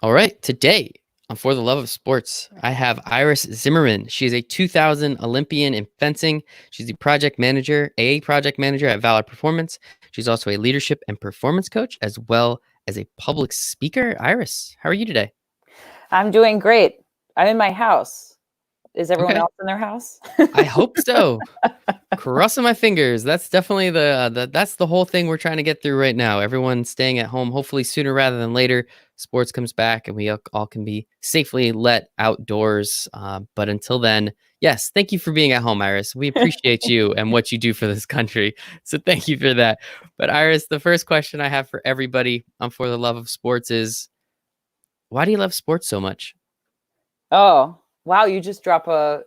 All right, today on For the Love of Sports, I have Iris Zimmermann. She is a 2000 Olympian in fencing. She's the AA project manager at Valor Performance. She's also a leadership and performance coach, as well as a public speaker. Iris, how are you today? I'm doing great. I'm in my house. Is everyone Okay, else in their house? I hope so. Crossing my fingers. That's definitely that's the whole thing we're trying to get through right now. Everyone's staying at home, hopefully sooner rather than later. Sports comes back and we all can be safely let outdoors. But until then, yes, thank you for being at home, Iris. We appreciate you and what you do for this country. So thank you for that. But Iris, the first question I have for everybody on For the Love of Sports is, why do you love sports so much? Oh, wow, you just drop a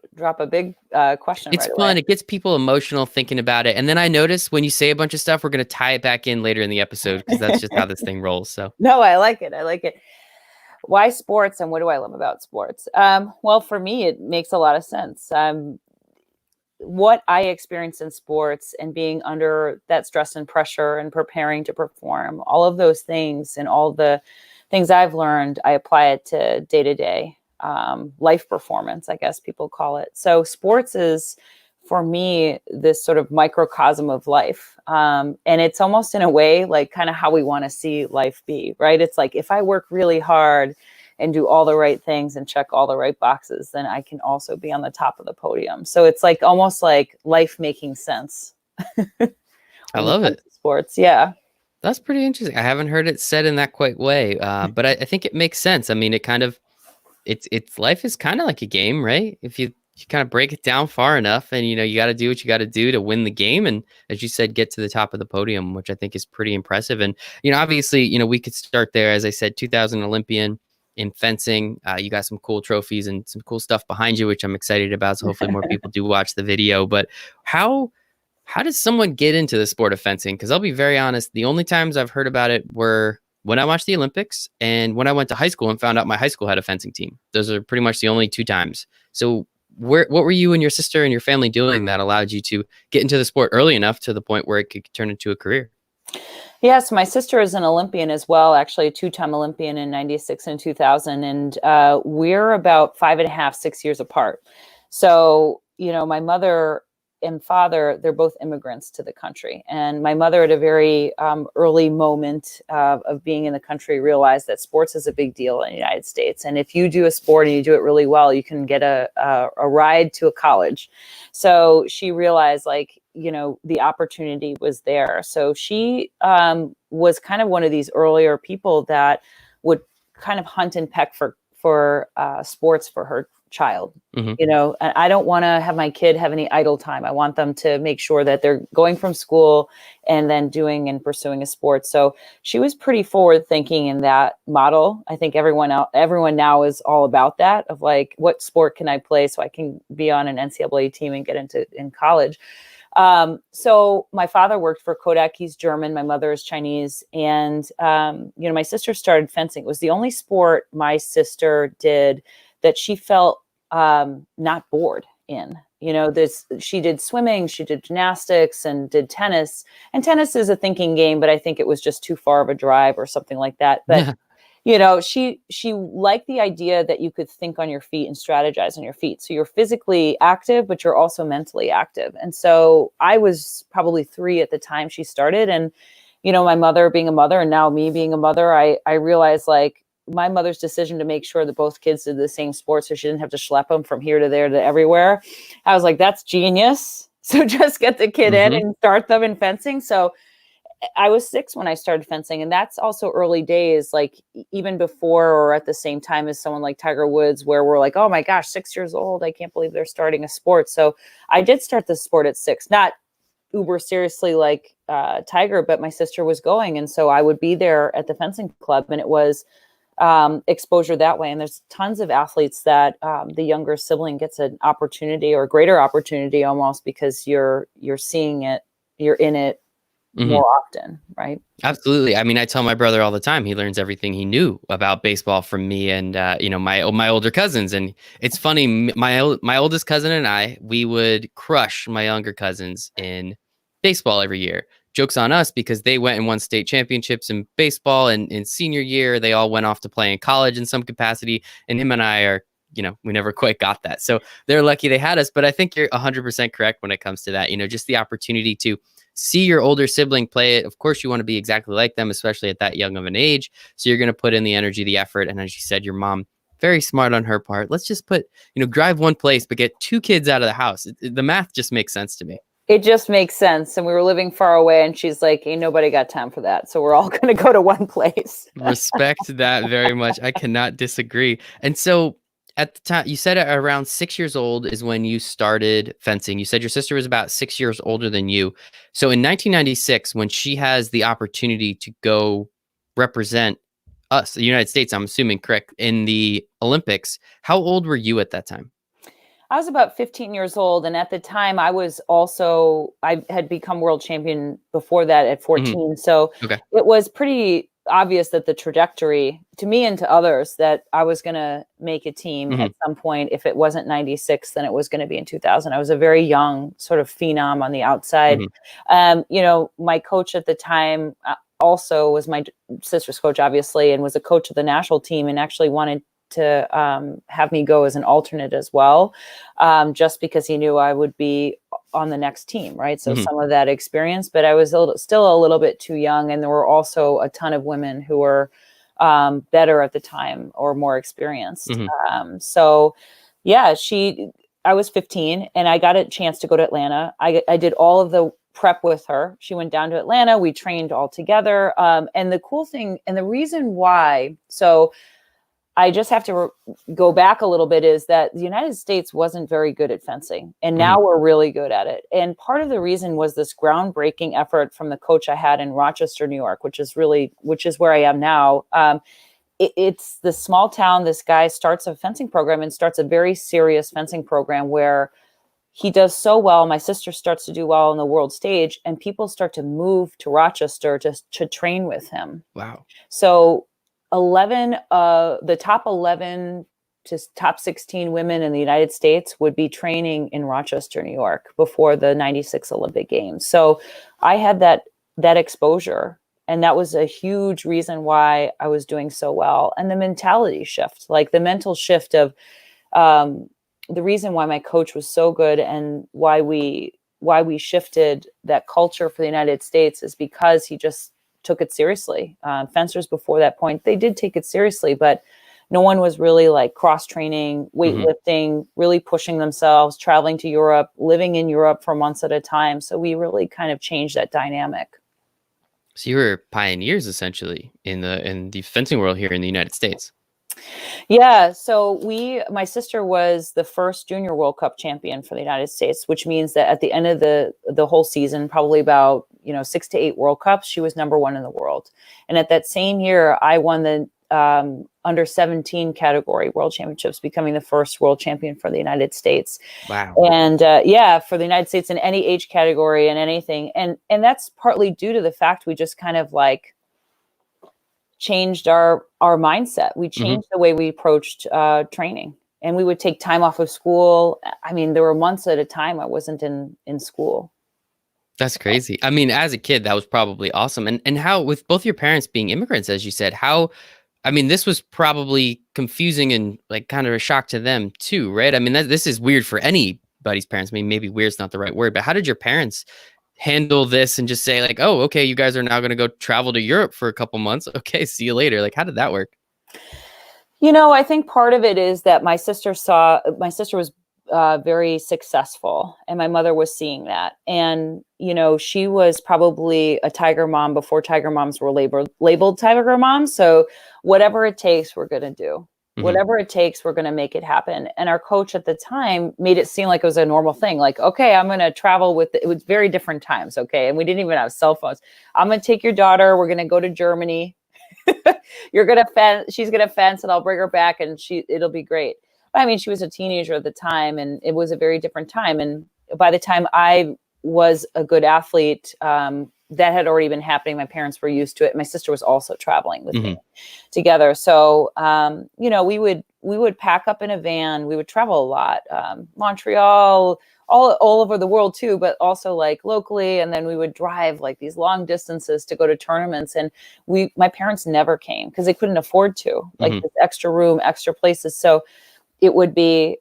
big question It's right away. fun. It gets people emotional thinking about it. And then I notice when you say a bunch of stuff, we're going to tie it back in later in the episode because that's just how this thing rolls. So, No, I like it. I like it. Why sports and what do I love about sports? Well, for me, it makes a lot of sense. What I experienced in sports and being under that stress and pressure and preparing to perform, all of those things and all the things I've learned, I apply it to day to day life performance, I guess people call it. So sports is for me this sort of microcosm of life. And it's almost in a way like kind of how we want to see life be, right? It's like if I work really hard and do all the right things and check all the right boxes, then I can also be on the top of the podium. So it's like almost like life making sense I when it love comes it. to sports. Yeah. That's pretty interesting. I haven't heard it said in that quite way, but I think it makes sense. I mean, it kind of it's life is kind of like a game, right? If you kind of break it down far enough, and you got to do what you got to do to win the game, and as you said, get to the top of the podium, which I think is pretty impressive. And obviously, we could start there. As I said, 2000 Olympian in fencing. You got some cool trophies and some cool stuff behind you, which I'm excited about. So hopefully more people do watch the video. But how does someone get into the sport of fencing? Because I'll be very honest, the only times I've heard about it were when I watched the Olympics and when I went to high school and found out my high school had a fencing team. Those are pretty much the only two times. So what were you and your sister and your family doing that allowed you to get into the sport early enough to the point where it could turn into a career? Yes, my sister is an Olympian as well, actually a two-time Olympian in 96 and 2000. And we're about 5.5, 6 years apart. So, my mother and father, they're both immigrants to the country. And my mother at a very early moment of being in the country realized that sports is a big deal in the United States. And if you do a sport and you do it really well, you can get a ride to a college. So she realized the opportunity was there. So she was kind of one of these earlier people that would kind of hunt and peck for sports for her child. Mm-hmm. And I don't want to have my kid have any idle time. I want them to make sure that they're going from school and then doing and pursuing a sport. So she was pretty forward thinking in that model. I think everyone now is all about that, of like, what sport can I play so I can be on an NCAA team and get in college. So my father worked for Kodak. He's German. My mother is Chinese. And, my sister started fencing. It was the only sport my sister did that she felt not bored in. She did swimming, she did gymnastics, and did tennis. And tennis is a thinking game, but I think it was just too far of a drive or something like that. But she liked the idea that you could think on your feet and strategize on your feet. So you're physically active, but you're also mentally active. And so I was probably 3 at the time she started. And, my mother being a mother and now me being a mother, I realized my mother's decision to make sure that both kids did the same sport so she didn't have to schlep them from here to there to everywhere. I was like, that's genius. So just get the kid in and start them in fencing. So I was 6 when I started fencing, and that's also early days, like even before or at the same time as someone like Tiger Woods, where we're like, oh my gosh, 6 years old. I can't believe they're starting a sport. So I did start the sport at 6, not uber seriously like Tiger, but my sister was going. And so I would be there at the fencing club, and it was exposure that way. And there's tons of athletes that the younger sibling gets an opportunity or greater opportunity almost because you're seeing it, you're in it more often, right? Absolutely. I mean, I tell my brother all the time, he learns everything he knew about baseball from me and, my older cousins. And it's funny, my oldest cousin and I, we would crush my younger cousins in baseball every year. joke's on us because they went and won state championships in baseball, and in senior year, they all went off to play in college in some capacity. And him and I are, we never quite got that. So they're lucky they had us. But I think you're 100% correct when it comes to that. Just the opportunity to see your older sibling play it. Of course, you want to be exactly like them, especially at that young of an age. So you're going to put in the energy, the effort. And as you said, your mom, very smart on her part. Let's just drive one place, but get 2 kids out of the house. The math just makes sense to me. It just makes sense. And we were living far away, and she's like, ain't nobody got time for that. So we're all going to go to one place. Respect that very much. I cannot disagree. And so at the time, you said at around 6 years old is when you started fencing. You said your sister was about 6 years older than you. So in 1996, when she has the opportunity to go represent us, the United States, I'm assuming, correct, in the Olympics, how old were you at that time? I was about 15 years old. And at the time I had become world champion before that at 14. Mm-hmm. So okay. It was pretty obvious that the trajectory to me and to others that I was going to make a team mm-hmm. at some point. If it wasn't 96, then it was going to be in 2000. I was a very young sort of phenom on the outside. Mm-hmm. My coach at the time also was my sister's coach, obviously, and was a coach of the national team, and actually wanted to have me go as an alternate as well, just because he knew I would be on the next team, right? So mm-hmm. some of that experience, but I was still a little bit too young, and there were also a ton of women who were better at the time or more experienced. Mm-hmm. I was 15, and I got a chance to go to Atlanta. I did all of the prep with her. She went down to Atlanta. We trained all together. And the cool thing, and the reason why, so I just have to go back a little bit, is that the United States wasn't very good at fencing, and now mm-hmm. we're really good at it. And part of the reason was this groundbreaking effort from the coach I had in Rochester, New York, which is where I am now. It's the small town. This guy starts a fencing program and starts a very serious fencing program where he does so well. My sister starts to do well on the world stage, and people start to move to Rochester to train with him. Wow. So the top 11 to top 16 women in the United States would be training in Rochester, New York before the 96 Olympic Games. So I had that exposure, and that was a huge reason why I was doing so well. And the mentality shift, like the mental shift of the reason why my coach was so good and why we shifted that culture for the United States is because he just took it seriously. Fencers before that point, they did take it seriously, but no one was really like cross-training, weightlifting, mm-hmm. really pushing themselves, traveling to Europe, living in Europe for months at a time. So we really kind of changed that dynamic. So you were pioneers essentially in the fencing world here in the United States. Yeah. So my sister was the first junior World Cup champion for the United States, which means that at the end of the whole season, probably about 6 to 8 World Cups, she was number 1 in the world. And at that same year, I won the under 17 category world championships, becoming the first world champion for the United States. Wow. And for the United States in any age category and anything. And that's partly due to the fact we just kind of like changed our mindset. We changed mm-hmm. the way we approached training, and we would take time off of school. I mean, there were months at a time I wasn't in school. That's crazy. I mean, as a kid, that was probably awesome. And how, with both your parents being immigrants, as you said, this was probably confusing and like kind of a shock to them too, right? I mean, this is weird for anybody's parents. I mean, maybe weird's not the right word, but how did your parents handle this and just say like, oh, okay, you guys are now going to go travel to Europe for a couple months. Okay, see you later. Like, how did that work? I think part of it is that my sister was very successful, and my mother was seeing that. And, she was probably a Tiger mom before Tiger moms were labeled Tiger moms. So whatever it takes, we're going to do. Mm-hmm. Whatever it takes, we're going to make it happen. And our coach at the time made it seem like it was a normal thing. Like, okay, I'm going to travel it was very different times. Okay. And we didn't even have cell phones. I'm going to take your daughter. We're going to go to Germany. You're going to fence. She's going to fence, and I'll bring her back, and it'll be great. But, I mean, she was a teenager at the time, and it was a very different time. And by the time I was a good athlete, that had already been happening. My parents were used to it. My sister was also traveling with mm-hmm. me together. So, we would pack up in a van. We would travel a lot. Montreal, all over the world too, but also like locally. And then we would drive like these long distances to go to tournaments. And my parents never came because they couldn't afford to, like Hmm. this extra room, extra places. So it would be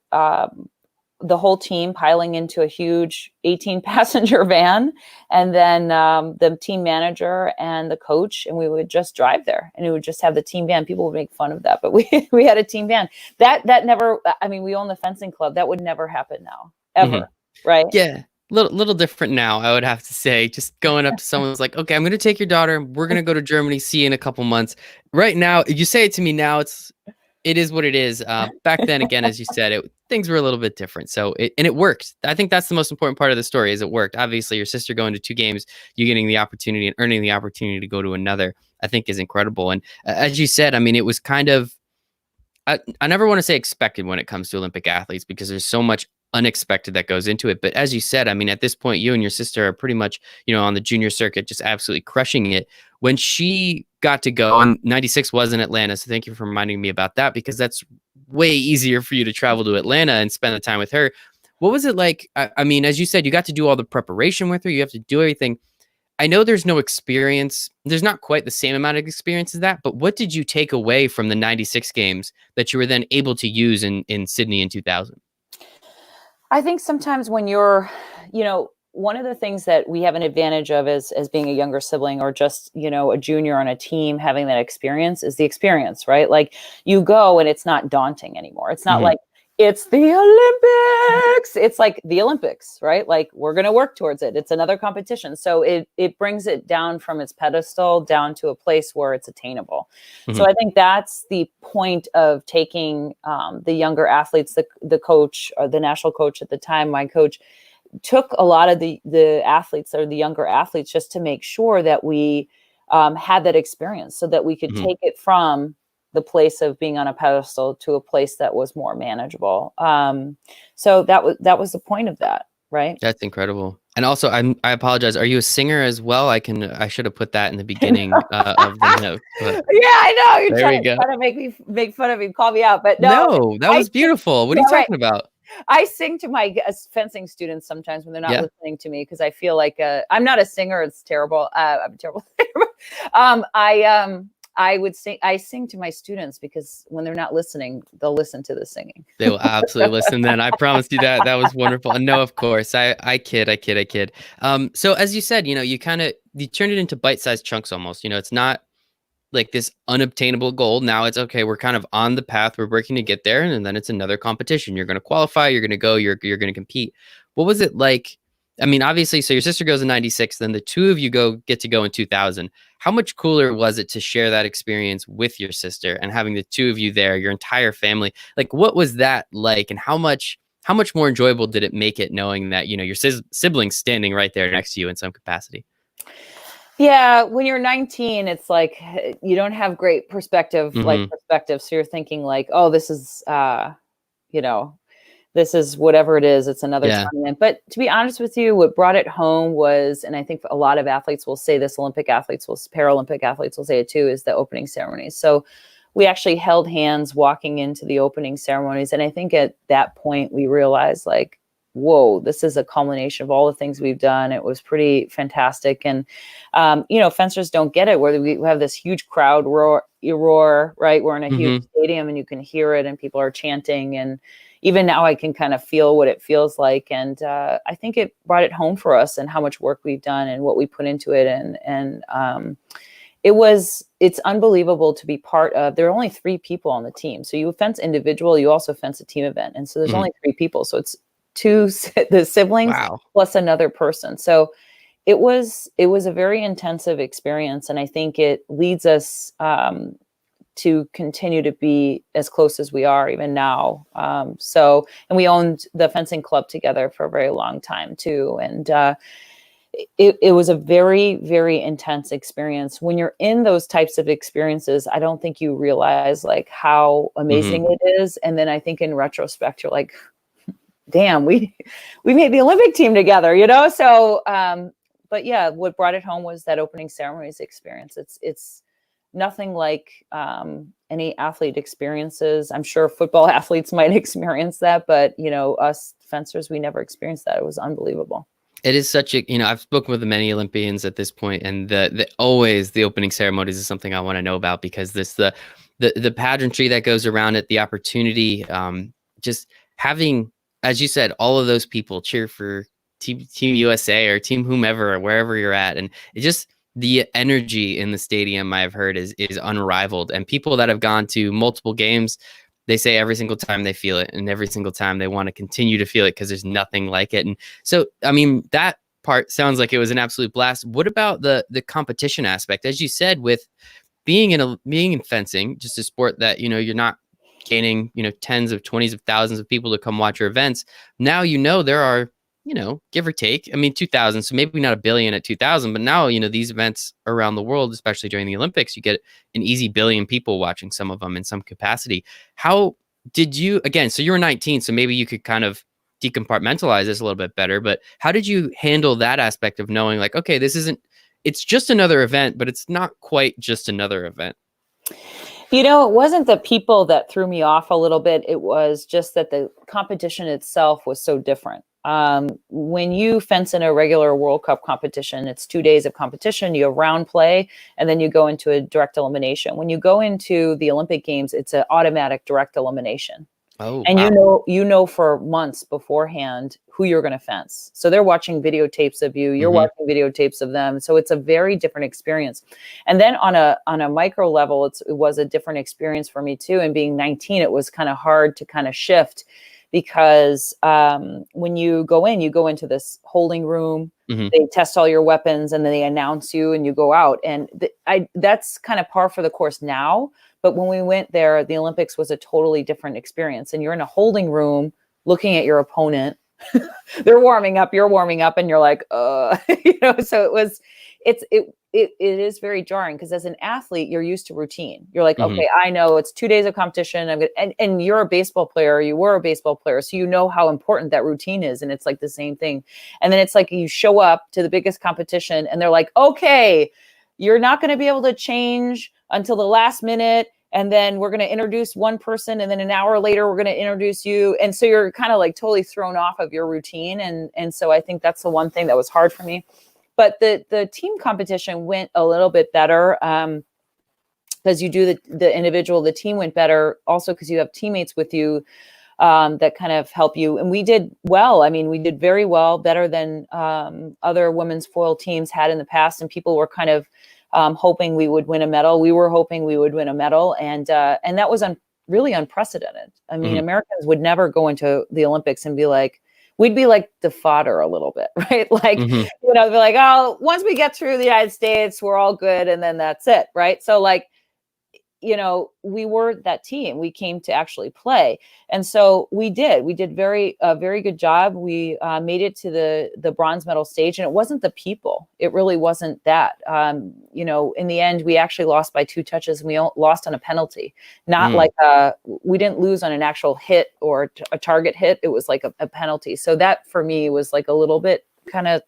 the whole team piling into a huge 18 passenger van, and then the team manager and the coach, and we would just drive there, and we would just have the team van. People would make fun of that, but we had a team van. That never, I mean, we own the fencing club. That would never happen now, Hmm. ever. Right. Yeah, little different now, I would have to say. Just going up to someone's like, okay, I'm gonna take your daughter. We're gonna go to Germany. See you in a couple months. Right now, you say it to me now. It is what it is. Back then, again, as you said, things were a little bit different. So it worked. I think that's the most important part of the story is it worked. Obviously, your sister going to 2 games, you getting the opportunity and earning the opportunity to go to another, I think is incredible. And as you said, I mean, it was kind of I never want to say expected when it comes to Olympic athletes because there's so much unexpected that goes into it. But as you said, I mean, at this point, you and your sister are pretty much, on the junior circuit, just absolutely crushing it. When she got to go, and 96 was in Atlanta. So thank you for reminding me about that because that's way easier for you to travel to Atlanta and spend the time with her. What was it like? I mean, as you said, you got to do all the preparation with her. You have to do everything. I know there's no experience. There's not quite the same amount of experience as that, but what did you take away from the 96 games that you were then able to use in Sydney in 2000? I think sometimes when you're, one of the things that we have an advantage of as being a younger sibling or just, a junior on a team having that experience is the experience, right? Like you go and it's not daunting anymore. It's not Hmm. like it's the Olympics. It's like the Olympics, right? Like we're going to work towards it. It's another competition. So it brings it down from its pedestal down to a place where it's attainable. So Hmm. I think that's the point of taking the younger athletes, the coach or the national coach at the time, my coach, took a lot of the athletes or the younger athletes just to make sure that we had that experience so that we could Hmm. take it from the place of being on a pedestal to a place that was more manageable. So that was the point of that, right? That's incredible. And also, I apologize. Are you a singer as well? I should have put that in the beginning of the note, but Yeah, I know you're there we trying go. to make fun of me, call me out, but no, No, that I was sing. beautiful. What are Yeah, you right. talking about? I sing to my fencing students sometimes when they're not Yeah. listening to me because I feel like I'm not a singer. It's terrible. I'm a terrible singer. I would sing. I sing to my students because when they're not listening, they'll listen to the singing. They will absolutely listen then. I promise you that. That was wonderful. And no, of course. I kid, I kid, I kid. So as you said, you turn it into bite-sized chunks almost. It's not like this unobtainable goal. Now it's okay, we're kind of on the path, we're working to get there, and then it's another competition. You're gonna qualify, you're gonna go, you're gonna compete. What was it like? I mean, obviously, so your sister goes in 96, then the two of you get to go in 2000. How much cooler was it to share that experience with your sister and having the two of you there, your entire family? Like, what was that like, and how much more enjoyable did it make it knowing that your siblings standing right there next to you in some capacity? Yeah, when you're 19, it's like you don't have great Hmm. perspective. So you're thinking like, oh, this is, you know, this is whatever it is. It's another Yeah. tournament. But to be honest with you, what brought it home was, and I think a lot of athletes will say this, Paralympic athletes will say it too, is the opening ceremonies. So we actually held hands walking into the opening ceremonies. And I think at that point we realized like, whoa, this is a culmination of all the things we've done. It was pretty fantastic. And, fencers don't get it where we have this huge crowd roar, right? We're in a huge Hmm. stadium and you can hear it and people are chanting. And even now I can kind of feel what it feels like. And I think it brought it home for us and how much work we've done and what we put into it. And it's unbelievable to be part of. There are only 3 people on the team. So you fence individual, you also fence a team event. And so there's Hmm. only 3 people. So it's the siblings Wow. plus another person. So it was a very intensive experience. And I think it leads us to continue to be as close as we are even now. And we owned the fencing club together for a very long time too. And it was a very, very intense experience. When you're in those types of experiences, I don't think you realize like how Hmm. amazing it is. And then I think in retrospect, you're like, damn, we made the Olympic team together. So, but yeah, what brought it home was that opening ceremonies experience. It's nothing like any athlete experiences. I'm sure football athletes might experience that, but us fencers, we never experienced that. It was unbelievable. It is such a, I've spoken with many Olympians at this point, and the always the opening ceremonies is something I want to know about, because the pageantry that goes around it, the opportunity, just having, as you said, all of those people cheer for Team USA or Team whomever or wherever you're at, and it just, the energy in the stadium, I've heard, is unrivaled, and people that have gone to multiple games, they say every single time they feel it, and every single time they want to continue to feel it, because there's nothing like it. And so, I mean, that part sounds like it was an absolute blast. What about the competition aspect? As you said, with being in fencing, just a sport that, you're not gaining, tens of 20s of thousands of people to come watch your events. Now, there are, give or take, I mean, 2000, so maybe not a billion at 2000, but now, these events around the world, especially during the Olympics, you get an easy billion people watching some of them in some capacity. How did you, again, so you were 19, so maybe you could kind of decompartmentalize this a little bit better, but how did you handle that aspect of knowing, like, okay, it's just another event, but it's not quite just another event? It wasn't the people that threw me off a little bit. It was just that the competition itself was so different. When you fence in a regular World Cup competition, it's 2 days of competition. You have round play, and then you go into a direct elimination. When you go into the Olympic Games, it's an automatic direct elimination. Oh, And wow. you know for months beforehand who you're going to fence. So they're watching videotapes of you, you're Hmm. watching videotapes of them. So it's a very different experience. And then on a micro level, it was a different experience for me too. And being 19, it was kind of hard to kind of shift, because when you go into this holding room, Hmm. they test all your weapons, and then they announce you, and you go out. And that's kind of par for the course now. But when we went there, the Olympics was a totally different experience. And you're in a holding room looking at your opponent. They're warming up, you're warming up, and you're like, so it is very jarring, because as an athlete, you're used to routine. You're like, Hmm. okay, I know it's 2 days of competition. I'm good. And you're a baseball player, you were a baseball player. So you know how important that routine is. And it's like the same thing. And then it's like you show up to the biggest competition, and they're like, okay, you're not going to be able to change until the last minute. And then we're going to introduce one person, and then an hour later we're going to introduce you. And so you're kind of like totally thrown off of your routine. And so I think that's the one thing that was hard for me. But the team competition went a little bit better, because you do the individual. The team went better also because you have teammates with you, that kind of help you. And we did well. I mean, we did very well, better than other women's foil teams had in the past. And people were kind of hoping we would win a medal. We were hoping we would win a medal, and that was really unprecedented. I mean, Hmm. Americans would never go into the Olympics and be like, we'd be like the fodder a little bit, right? Like, Hmm. be like, oh, once we get through the United States, we're all good, and then that's it, right? So like, we were that team. We came to actually play. And so we did very good job. We made it to the bronze medal stage, and it wasn't the people. It really wasn't that. In the end, we actually lost by 2 touches, and we lost on a penalty, not like we didn't lose on an actual hit or a target hit. It was like a penalty. So that for me was like a little bit kind of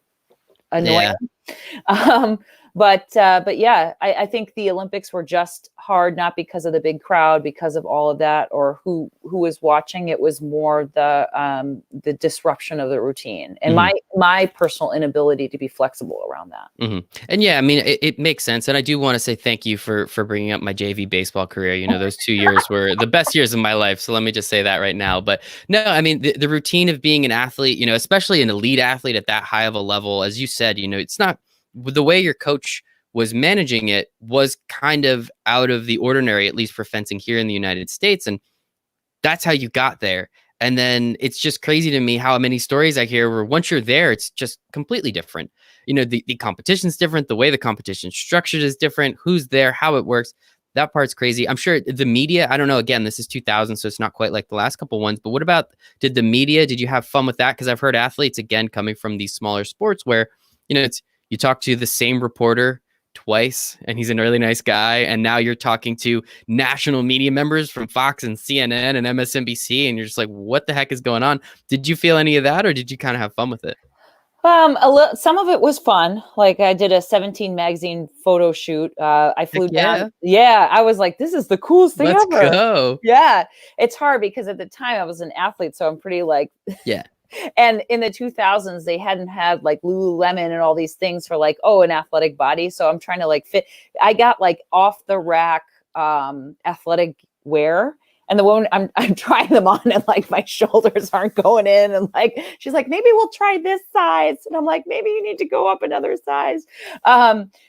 annoying. Yeah. Um, but yeah, I think the Olympics were just hard, not because of the big crowd, because of all of that, or who was watching. It was more the disruption of the routine, and Hmm. my personal inability to be flexible around that. Hmm. And yeah, I mean, it makes sense. And I do want to say thank you for bringing up my JV baseball career. Those 2 years were the best years of my life. So let me just say that right now. But no, I mean, the routine of being an athlete, especially an elite athlete at that high of a level, as you said, it's not the way your coach was managing it was kind of out of the ordinary, at least for fencing here in the United States. And that's how you got there. And then it's just crazy to me how many stories I hear where once you're there, it's just completely different. The competition's different. The way the competition's structured is different. Who's there, how it works. That part's crazy. I'm sure the media, I don't know. Again, this is 2000, so it's not quite like the last couple ones. But what about, did you have fun with that? Because I've heard athletes, again, coming from these smaller sports where, you talk to the same reporter twice and he's a really nice guy, and now you're talking to national media members from Fox and CNN and MSNBC, and you're just like, what the heck is going on? Did you feel any of that, or did you kind of have fun with it? Some of it was fun. Like I did a 17 magazine photo shoot. I Heck flew down. yeah. Yeah, I was like, this is the coolest thing Let's ever. go. Yeah, it's hard because at the time I was an athlete, so I'm pretty like. Yeah. And in the 2000s, they hadn't had like Lululemon and all these things for like, oh, an athletic body. So I'm trying to like fit. I got like off the rack athletic wear. And the woman, I'm trying them on, and like my shoulders aren't going in, and like she's like, maybe we'll try this size, and I'm like, maybe you need to go up another size.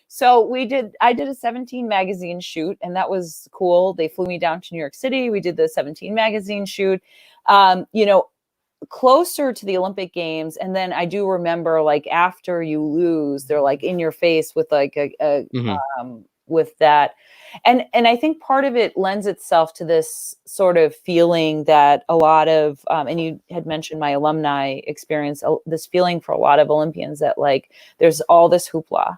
So I did a 17 magazine shoot, and that was cool. They flew me down to New York City. We did the 17 magazine shoot. You know, closer to the Olympic Games, and then I do remember like after you lose, they're like in your face with like Hmm. with that. And I think part of it lends itself to this sort of feeling that a lot of and you had mentioned my alumni experience, this feeling for a lot of Olympians that like there's all this hoopla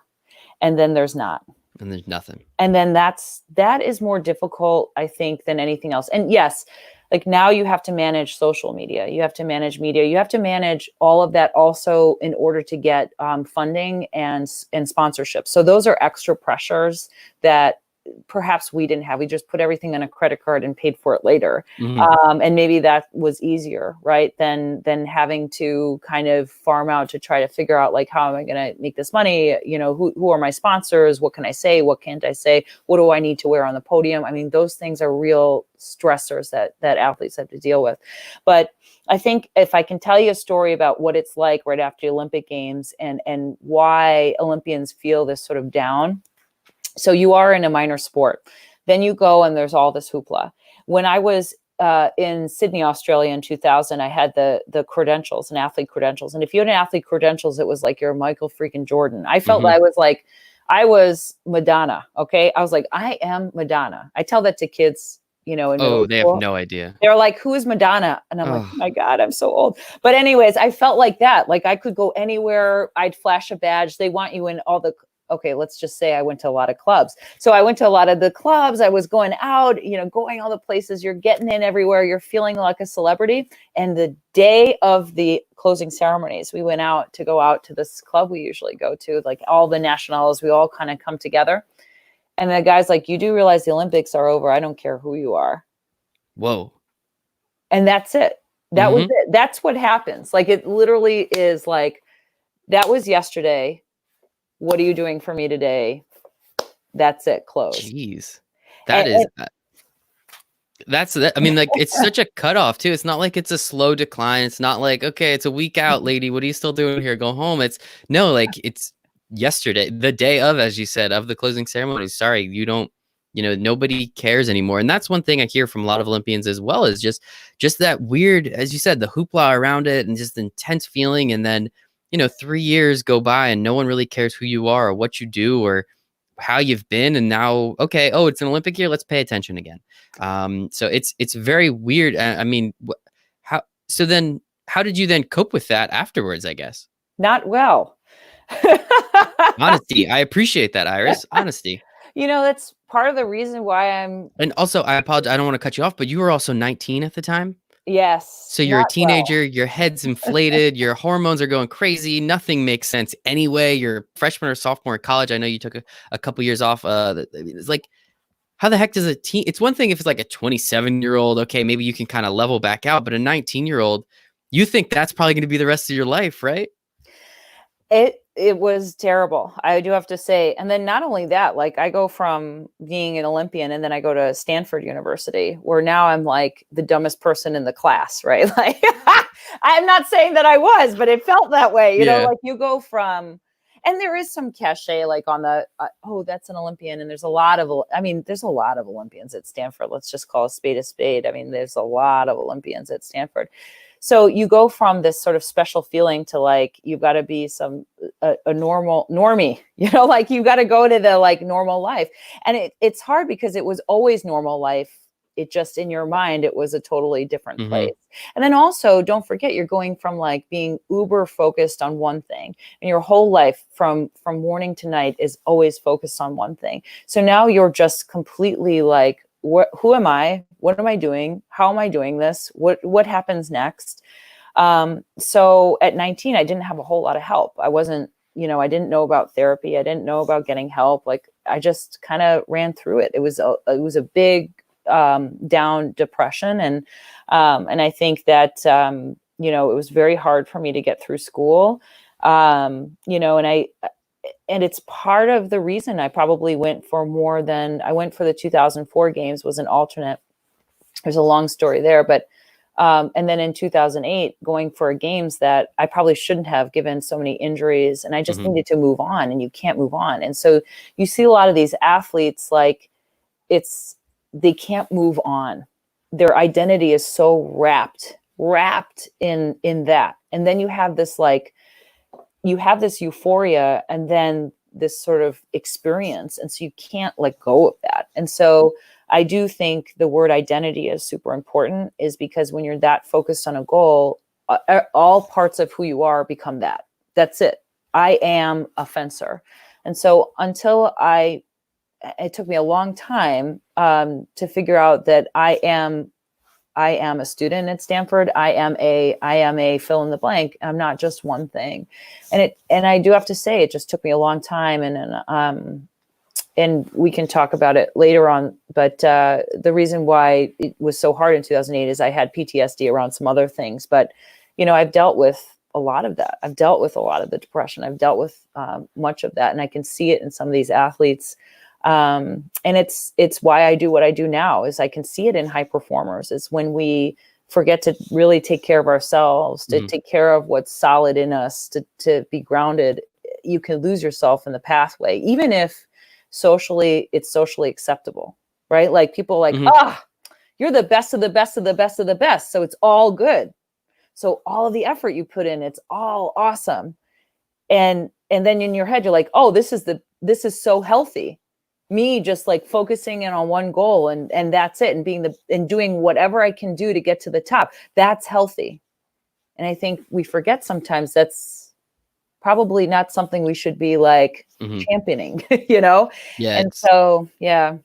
and then there's not. And there's nothing. And then that is more difficult, I think, than anything else. And yes, like now you have to manage social media, you have to manage media, you have to manage all of that also in order to get funding and sponsorship. So those are extra pressures that perhaps we didn't have. We just put everything on a credit card and paid for it later. Hmm. And maybe that was easier, right? Than having to kind of farm out to try to figure out like, how am I going to make this money? You know, who are my sponsors? What can I say? What can't I say? What do I need to wear on the podium? I mean, those things are real stressors that athletes have to deal with. But I think if I can tell you a story about what it's like right after the Olympic Games and why Olympians feel this sort of down. So you are in a minor sport. Then you go and there's all this hoopla. When I was in Sydney, Australia in 2000, I had the credentials and athlete credentials. And if you had an athlete credentials, it was like you're Michael freaking Jordan. I felt Hmm. I was like, I was Madonna. Okay. I was like, I am Madonna. I tell that to kids, you know, in middle Oh, they have school. no idea. They're like, who is Madonna? And I'm like, oh Oh, my God, I'm so old. But anyways, I felt like that. Like I could go anywhere. I'd flash a badge. They want you in all the, okay, let's just say I went to a lot of clubs. So I went to a lot of the clubs. I was going out, you know, going all the places. You're getting in everywhere. You're feeling like a celebrity. And the day of the closing ceremonies, we went out to go out to this club we usually go to, like all the nationals, we all kind of come together. And the guy's like, you do realize the Olympics are over. I don't care who you are. whoa. And that's it. That was Hmm. it. That's what happens. Like it literally is like, that was yesterday. What are you doing for me today? That's it. Closed. Jeez. And, That is, that's that. I mean, like, it's such a cutoff too. It's not like it's a slow decline. It's not like, okay, it's a week out, lady. What are you still doing here? Go home. It's no, like, it's yesterday, the day of, as you said, of the closing ceremony. Sorry, you don't, nobody cares anymore. And that's one thing I hear from a lot of Olympians as well, is just that weird, as you said, the hoopla around it and just the intense feeling. And then, 3 years go by and no one really cares who you are or what you do or how you've been. And now, okay, oh, it's an Olympic year. Let's pay attention again. So it's very weird. I mean, how? So then, how did you then cope with that afterwards? I guess not well. honesty. I appreciate that, Iris. Honesty. You know, that's part of the reason why I'm, And also, I apologize. I don't want to cut you off, but you were also 19 at the time. yes, So you're a not well. teenager. Your head's inflated. Your hormones are going crazy. Nothing makes sense anyway. You're a freshman or sophomore in college. I know you took a couple years off. It's like, how the heck does a teen? It's one thing if it's like a 27-year-old. Okay, maybe you can kind of level back out, but a 19-year-old, you think that's probably going to be the rest of your life, right? It was terrible, I do have to say. And then not only that, like I go from being an Olympian and then I go to Stanford University, where now I'm like the dumbest person in the class, right? Like I'm not saying that I was, but it felt that way, you know, Yeah. like you go from, and there is some cachet like on the oh, that's an Olympian. And there's a lot of, I mean, there's a lot of Olympians at Stanford. Let's just call a spade a spade. I mean, there's a lot of Olympians at Stanford. So you go from this sort of special feeling to like, you've got to be a normal normie, you know, like you've got to go to the like normal life. And it's hard because it was always normal life. It just, in your mind, it was a totally different Hmm. place. And then also don't forget, you're going from like being uber focused on one thing, and your whole life from morning to night is always focused on one thing. So now you're just completely like, who am I? What am I doing? How am I doing this? What happens next? So at 19, I didn't have a whole lot of help. I wasn't, I didn't know about therapy. I didn't know about getting help. Like I just kind of ran through it. It was a big down depression. And I think that, it was very hard for me to get through school. And it's part of the reason I probably went for I went for the 2004 games, was an alternate. There's a long story there, but and then in 2008, going for games that I probably shouldn't have, given so many injuries, and I just needed to move on, and you can't move on. And so you see a lot of these athletes, like they can't move on. Their identity is so wrapped in that. And then you have this euphoria and then this sort of experience. And so you can't let go of that. And so I do think the word identity is super important, is because when you're that focused on a goal, all parts of who you are become that. That's it. I am a fencer. And so it took me a long time to figure out that I am a student at Stanford. I am a fill in the blank. I'm not just one thing. And I do have to say, it just took me a long time. And we can talk about it later on. But the reason why it was so hard in 2008 is I had PTSD around some other things. But, I've dealt with a lot of that. I've dealt with a lot of the depression. I've dealt with much of that. And I can see it in some of these athletes. And it's why I do what I do now, is I can see it in high performers. It's when we forget to really take care of ourselves, to take care of what's solid in us, to be grounded. You can lose yourself in the pathway, even if it's socially acceptable, right? Like people are like, you're the best of the best of the best of the best. So it's all good. So all of the effort you put in, it's all awesome. And then in your head, you're like, oh, this is so healthy. Me just like focusing in on one goal and that's it. And doing whatever I can do to get to the top. That's healthy. And I think we forget sometimes that's probably not something we should be like championing, Yeah. And so, yeah.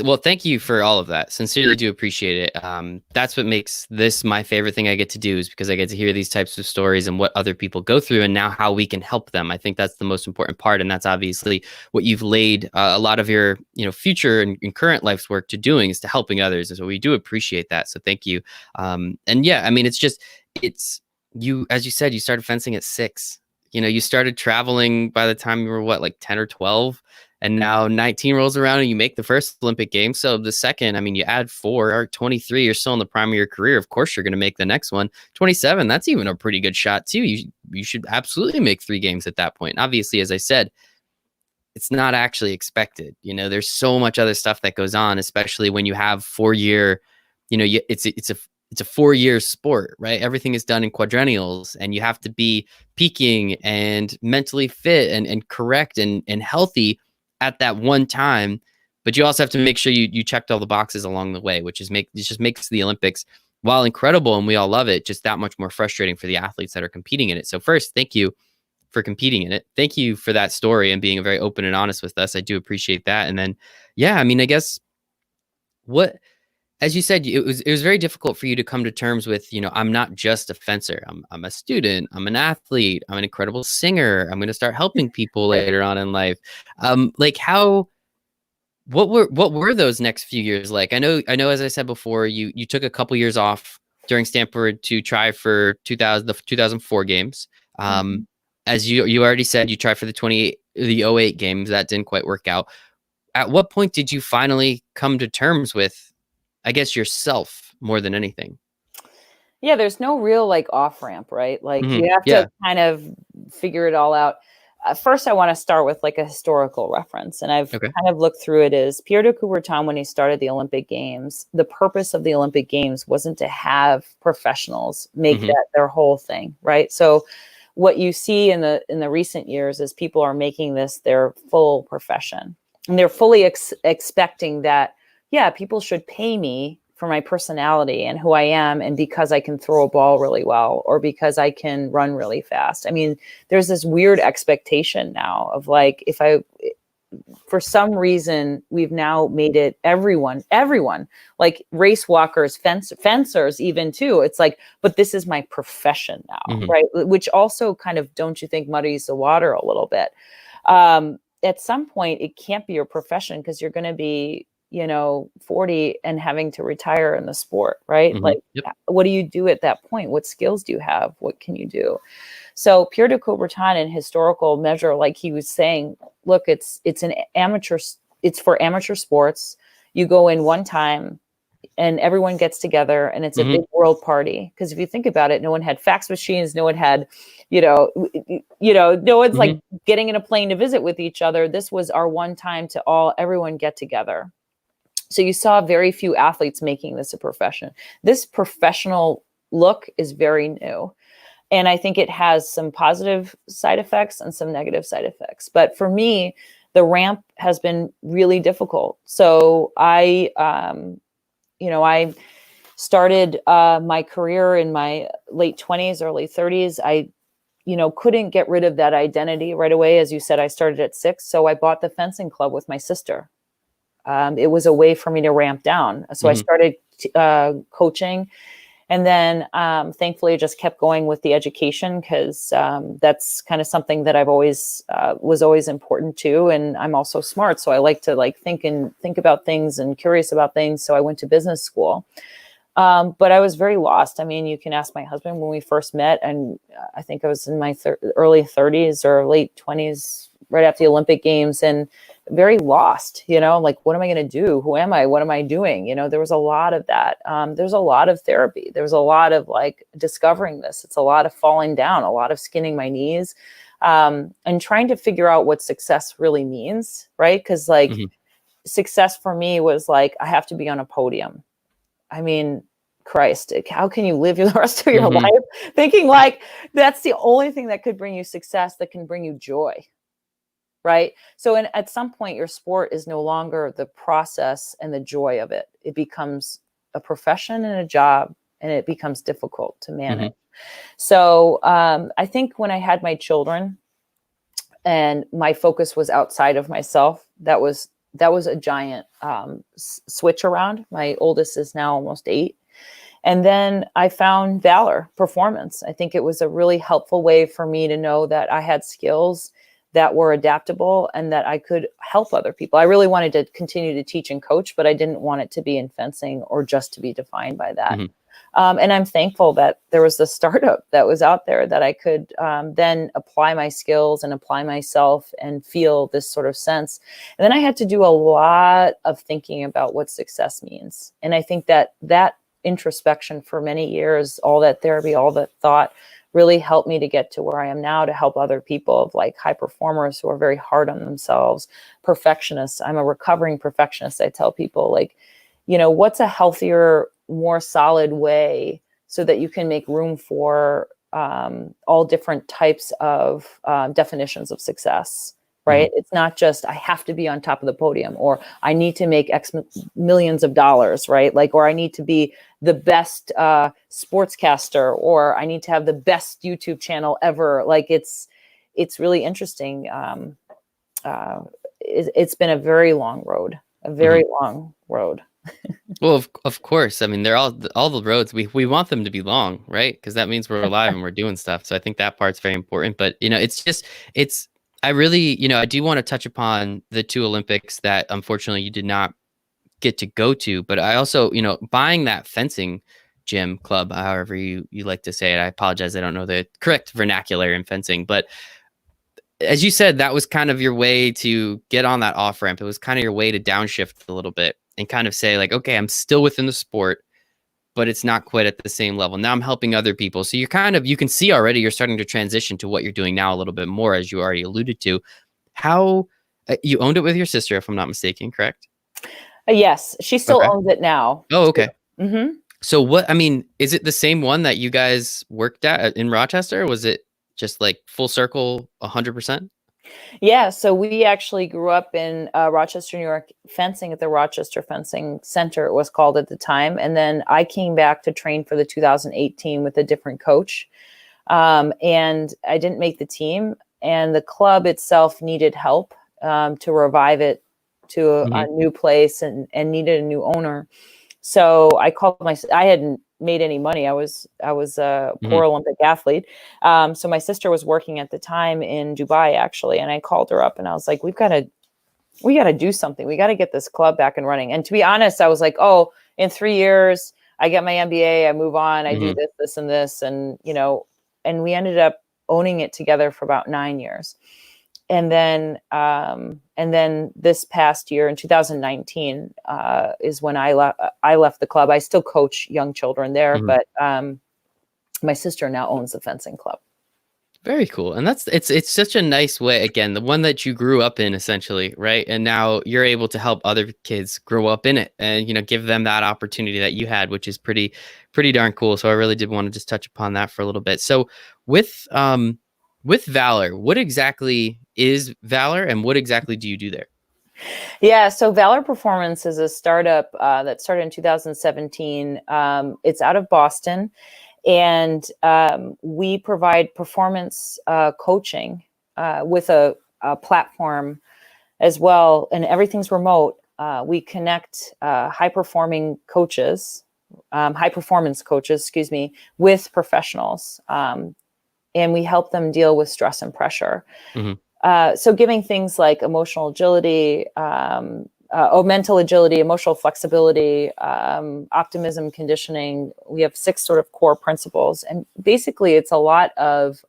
Well, thank you for all of that. Sincerely do appreciate it. That's what makes this my favorite thing I get to do, is because I get to hear these types of stories and what other people go through, and now how we can help them. I think that's the most important part. And that's obviously what you've laid a lot of your, future and current life's work to doing, is to helping others. And so we do appreciate that. So thank you. And yeah, I mean, it's you, as you said, you started fencing at 6. You started traveling by the time you were like 10 or 12. And now 19 rolls around and you make the first Olympic Games. So the second, I mean, you add 4 or 23, you're still in the prime of your career. Of course, you're going to make the next one. 27, that's even a pretty good shot too. You should absolutely make 3 games at that point. Obviously, as I said, it's not actually expected. There's so much other stuff that goes on, especially when you have 4-year, it's a 4-year sport, right? Everything is done in quadrennials, and you have to be peaking and mentally fit and correct and healthy at that one time. But you also have to make sure you checked all the boxes along the way, which just makes the Olympics, while incredible and we all love it, just that much more frustrating for the athletes that are competing in it. So first, thank you for competing in it. Thank you for that story and being very open and honest with us. I do appreciate that. And then, yeah, I mean, I guess as you said, it was very difficult for you to come to terms with, I'm not just a fencer. I'm a student. I'm an athlete. I'm an incredible singer. I'm going to start helping people later on in life. What were those next few years like? I know, as I said before, you took a couple years off during Stanford to try for the 2004 games. As you already said, you tried for the 08 games. That didn't quite work out. At what point did you finally come to terms with, I guess, yourself more than anything? Yeah, there's no real like off ramp, right? Like you have to kind of figure it all out. First, I want to start with like a historical reference. And I've kind of looked through it as Pierre de Coubertin, when he started the Olympic Games, the purpose of the Olympic Games wasn't to have professionals make that their whole thing, right? So what you see in the recent years is people are making this their full profession. And they're fully expecting that, yeah, people should pay me for my personality and who I am, and because I can throw a ball really well, or because I can run really fast. I mean, there's this weird expectation now of like, for some reason, we've now made it everyone, like race walkers, fencers, even too. It's like, but this is my profession now, right? Which also kind of, don't you think, muddies the water a little bit? At some point, it can't be your profession because you're going to be, 40 and having to retire in the sport, right? Like, what do you do at that point? What skills do you have? What can you do? So Pierre de Coubertin, in historical measure, like he was saying, look, it's for amateur sports. You go in one time and everyone gets together and it's a big world party. Because if you think about it, no one had fax machines, no one had, no one's like getting in a plane to visit with each other. This was our one time to everyone get together. So you saw very few athletes making this a profession. This professional look is very new. And I think it has some positive side effects and some negative side effects. But for me, the ramp has been really difficult. So I started my career in my late 20s, early 30s. I, couldn't get rid of that identity right away. As you said, I started at 6. So I bought the fencing club with my sister. It was a way for me to ramp down. So I started coaching. And then thankfully, I just kept going with the education because that's kind of something that I've always was always important too. And I'm also smart. So I like to think about things and curious about things. So I went to business school. But I was very lost. I mean, you can ask my husband when we first met, and I think I was in my early 30s or late 20s, right after the Olympic Games, and very lost, like, what am I going to do? Who am I? What am I doing? There was a lot of that. There's a lot of therapy. There's a lot of discovering this. It's a lot of falling down, a lot of skinning my knees, and trying to figure out what success really means. Right. Cause success for me was I have to be on a podium. I mean, Christ, how can you live the rest of your life thinking that's the only thing that could bring you success, that can bring you joy? Right. So at some point, your sport is no longer the process and the joy of it. It becomes a profession and a job, and it becomes difficult to manage. So I think when I had my children and my focus was outside of myself, that was a giant switch around. My oldest is now almost 8. And then I found Valor Performance. I think it was a really helpful way for me to know that I had skills that were adaptable and that I could help other people. I really wanted to continue to teach and coach, but I didn't want it to be in fencing or just to be defined by that. And I'm thankful that there was the startup that was out there that I could then apply my skills and apply myself and feel this sort of sense. And then I had to do a lot of thinking about what success means. And I think that introspection for many years, all that therapy, all that thought, really helped me to get to where I am now, to help other people of high performers who are very hard on themselves, perfectionists. I'm a recovering perfectionist. I tell people what's a healthier, more solid way so that you can make room for all different types of definitions of success, right? It's not just, I have to be on top of the podium, or I need to make X millions of dollars, right? Or I need to be the best sportscaster, or I need to have the best YouTube channel ever. It's really interesting. It's been a very long road, long road. Well, of course. I mean, they're all the roads. We want them to be long, right? Because that means we're alive and we're doing stuff. So I think that part's very important. But I really, I do want to touch upon the 2 Olympics that unfortunately you did not get to go to. But I also, buying that fencing gym club, however you like to say it. I apologize, I don't know the correct vernacular in fencing, but as you said, that was kind of your way to get on that off ramp. It was kind of your way to downshift a little bit and kind of say okay, I'm still within the sport, but it's not quite at the same level. Now I'm helping other people. So you can see already you're starting to transition to what you're doing now a little bit more, as you already alluded to. How you owned it with your sister, if I'm not mistaken, correct? Yes, she still owns it now. Oh, okay. So is it the same one that you guys worked at in Rochester? Or was it just full circle 100%? Yeah, so we actually grew up in Rochester, New York, fencing at the Rochester Fencing Center, it was called at the time. And then I came back to train for the 2018 with a different coach. And I didn't make the team, and the club itself needed help. to revive it to a new place and needed a new owner. So I called I hadn't made any money. I was a poor Olympic athlete. So my sister was working at the time in Dubai, actually. And I called her up and I was like, we got to do something. We got to get this club back and running. And to be honest, I was like, oh, in 3 years, I get my MBA, I move on, I do this and this. And, and we ended up owning it together for about 9 years. And then this past year in 2019 is when I left the club. I still coach young children there, but my sister now owns the fencing club. Very cool. And it's such a nice way, again, the one that you grew up in essentially, right? And now you're able to help other kids grow up in it and, give them that opportunity that you had, which is pretty darn cool. So I really did want to just touch upon that for a little bit. So with Valor, what exactly is Valor and what exactly do you do there? Yeah, so Valor Performance is a startup that started in 2017. It's out of Boston, and we provide performance coaching with a platform as well, and everything's remote. We connect high performance coaches, with professionals, and we help them deal with stress and pressure. So giving things like emotional agility, mental agility, emotional flexibility, optimism, conditioning. We have 6 sort of core principles. And basically it's a lot of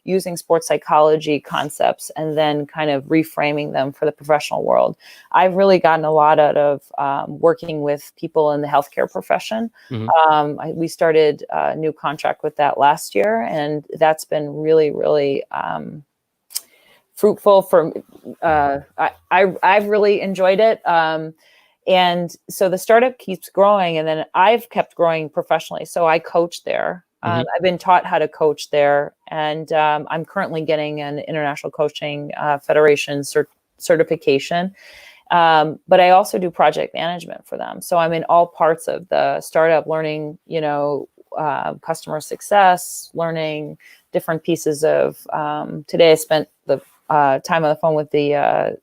using sports psychology concepts and then kind of reframing them for the professional world. I've really gotten a lot out of working with people in the healthcare profession. We started a new contract with that last year, and that's been really, really fruitful for I've really enjoyed it. And so the startup keeps growing, and then I've kept growing professionally. So I coach there. I've been taught how to coach there, and I'm currently getting an International Coaching Federation certification. But I also do project management for them. So I'm in all parts of the startup, learning, customer success, learning different pieces of, today I spent the time on the phone with the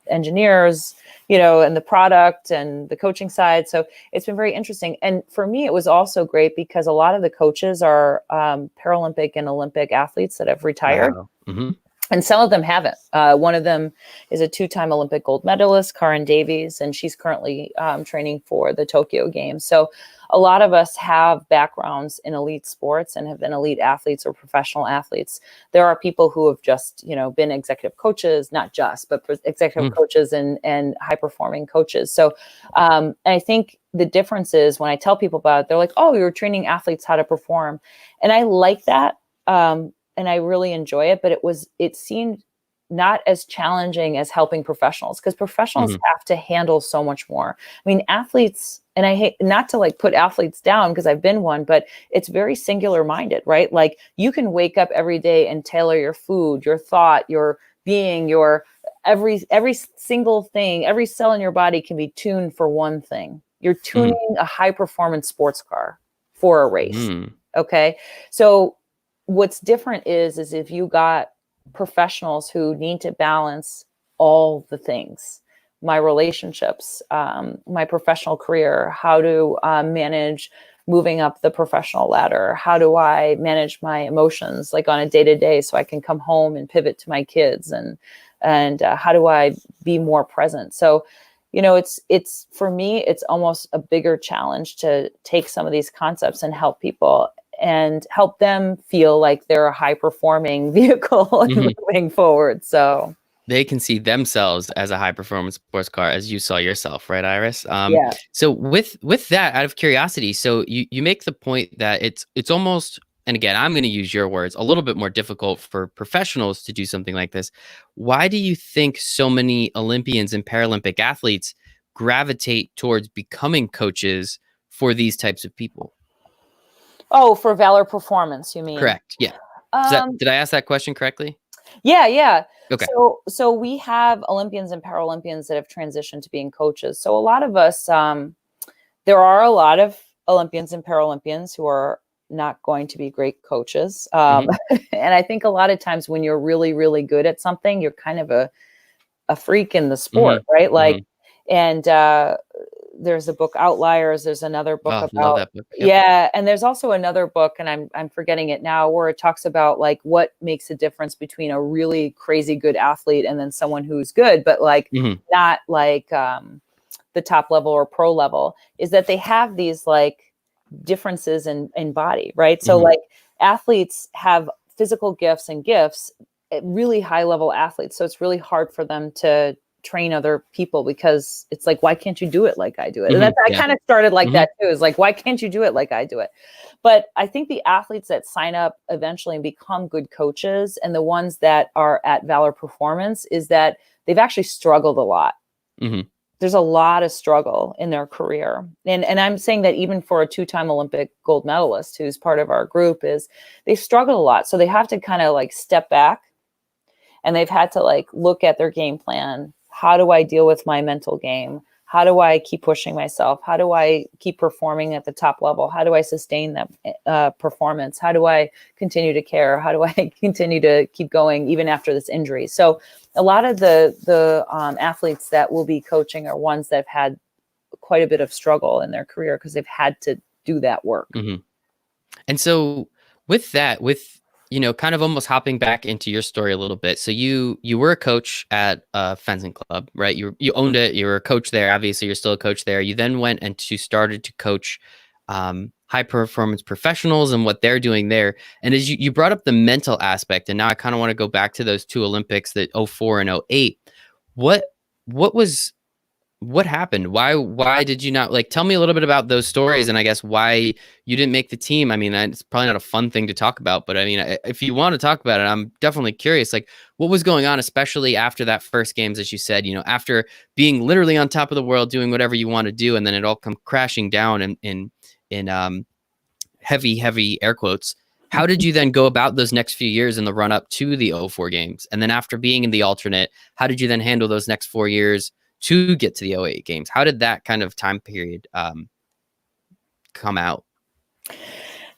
engineers, and the product and the coaching side. So it's been very interesting. And for me, it was also great because a lot of the coaches are Paralympic and Olympic athletes that have retired. Wow. And some of them haven't. One of them is a 2-time Olympic gold medalist, Karin Davies, and she's currently training for the Tokyo Games. So a lot of us have backgrounds in elite sports and have been elite athletes or professional athletes. There are people who have just, been executive coaches, not just, but executive coaches and high-performing coaches. So I think the difference is when I tell people about it, they're like, oh, you're training athletes how to perform. And I like that. And I really enjoy it, but it seemed not as challenging as helping professionals, because professionals have to handle so much more. I mean, athletes, and I hate not to put athletes down because I've been one, but it's very singular minded, right? Like you can wake up every day and tailor your food, your thought, your being, your every single thing, every cell in your body can be tuned for one thing. You're tuning a high performance sports car for a race. Okay. So what's different is if you got professionals who need to balance all the things, my relationships, my professional career, how to manage moving up the professional ladder, how do I manage my emotions on a day-to-day so I can come home and pivot to my kids, and how do I be more present? So, it's for me, it's almost a bigger challenge to take some of these concepts and help people and help them feel like they're a high performing vehicle moving forward. So they can see themselves as a high performance sports car as you saw yourself, right, Iris? Yeah. So with that, out of curiosity, so you make the point that it's almost, and again, I'm going to use your words, a little bit more difficult for professionals to do something like this. Why do you think so many Olympians and Paralympic athletes gravitate towards becoming coaches for these types of people? Oh, for Valor Performance, you mean? Correct. Yeah. Did I ask that question correctly? Yeah. Okay. So we have Olympians and Paralympians that have transitioned to being coaches. So a lot of us, there are a lot of Olympians and Paralympians who are not going to be great coaches. And I think a lot of times when you're really, really good at something, you're kind of a freak in the Hmm. sport, right? Like, Hmm. and there's a book Outliers. There's another book Oh, love about, that book. Yep. yeah. And there's also another book, and I'm forgetting it now, where it talks about like what makes a difference between a really crazy good athlete and then someone who's good, but like Hmm. not like the top level or pro level, is that they have these like differences in body, right? So Hmm. like athletes have physical gifts and gifts, really high level athletes. So it's really hard for them to train other people, because it's like, why can't you do it like I do it? And Hmm. that's, I Yeah. kind of started like Hmm. that too. Is like, why can't you do it like I do it? But I think the athletes that sign up eventually and become good coaches, and the ones that are at Valor Performance, is that they've actually struggled a lot. Hmm. There's a lot of struggle in their career. And I'm saying that even for a 2-time Olympic gold medalist who's part of our group, is they struggle a lot. So they have to kind of like step back, and they've had to like look at their game plan. How do I deal with my mental game? How do I keep pushing myself? How do I keep performing at the top level? How do I sustain that performance? How do I continue to care? How do I continue to keep going even after this injury? So a lot of the athletes that will be coaching are ones that have had quite a bit of struggle in their career, because they've had to do that work. Hmm. And so with that, with kind of almost hopping back into your story a little bit. So you were a coach at a fencing club, right? You owned it. You were a coach there. Obviously, you're still a coach there. You then went and you started to coach high performance professionals and what they're doing there. And as you brought up the mental aspect, and now I kind of want to go back to those two Olympics, that '04 and '08. What what happened? Why did you not, like, tell me a little bit about those stories, and I guess why you didn't make the team? I mean, it's probably not a fun thing to talk about, but I mean, if you want to talk about it, I'm definitely curious. Like, what was going on, especially after that first games, as you said, after being literally on top of the world, doing whatever you want to do, and then it all come crashing down in heavy air quotes. How did you then go about those next few years in the run up to the '04 games? And then after being in the alternate, how did you then handle those next 4 years to get to the '08 games? How did that kind of time period come out?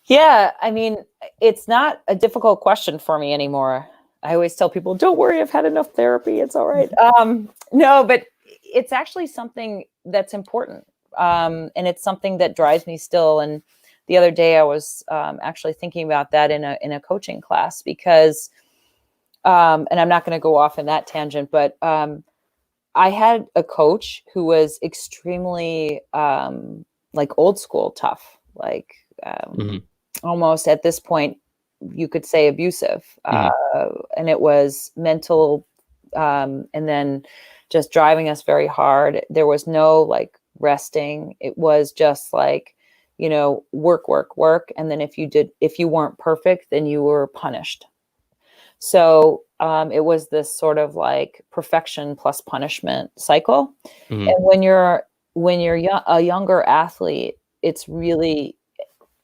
Yeah, I mean, it's not a difficult question for me anymore. I always tell people, don't worry, I've had enough therapy. It's all right. No, but it's actually something that's important. And it's something that drives me still. And the other day I was actually thinking about that in a coaching class, because, and I'm not going to go off in that tangent, but I had a coach who was extremely like old school tough, like Hmm. almost at this point you could say abusive, Hmm. and it was mental, and then just driving us very hard. There was no like resting. It was just like, work, and then if you weren't perfect, then you were punished. So it was this sort of like perfection plus punishment cycle. Hmm. And when you're a younger athlete, it's really,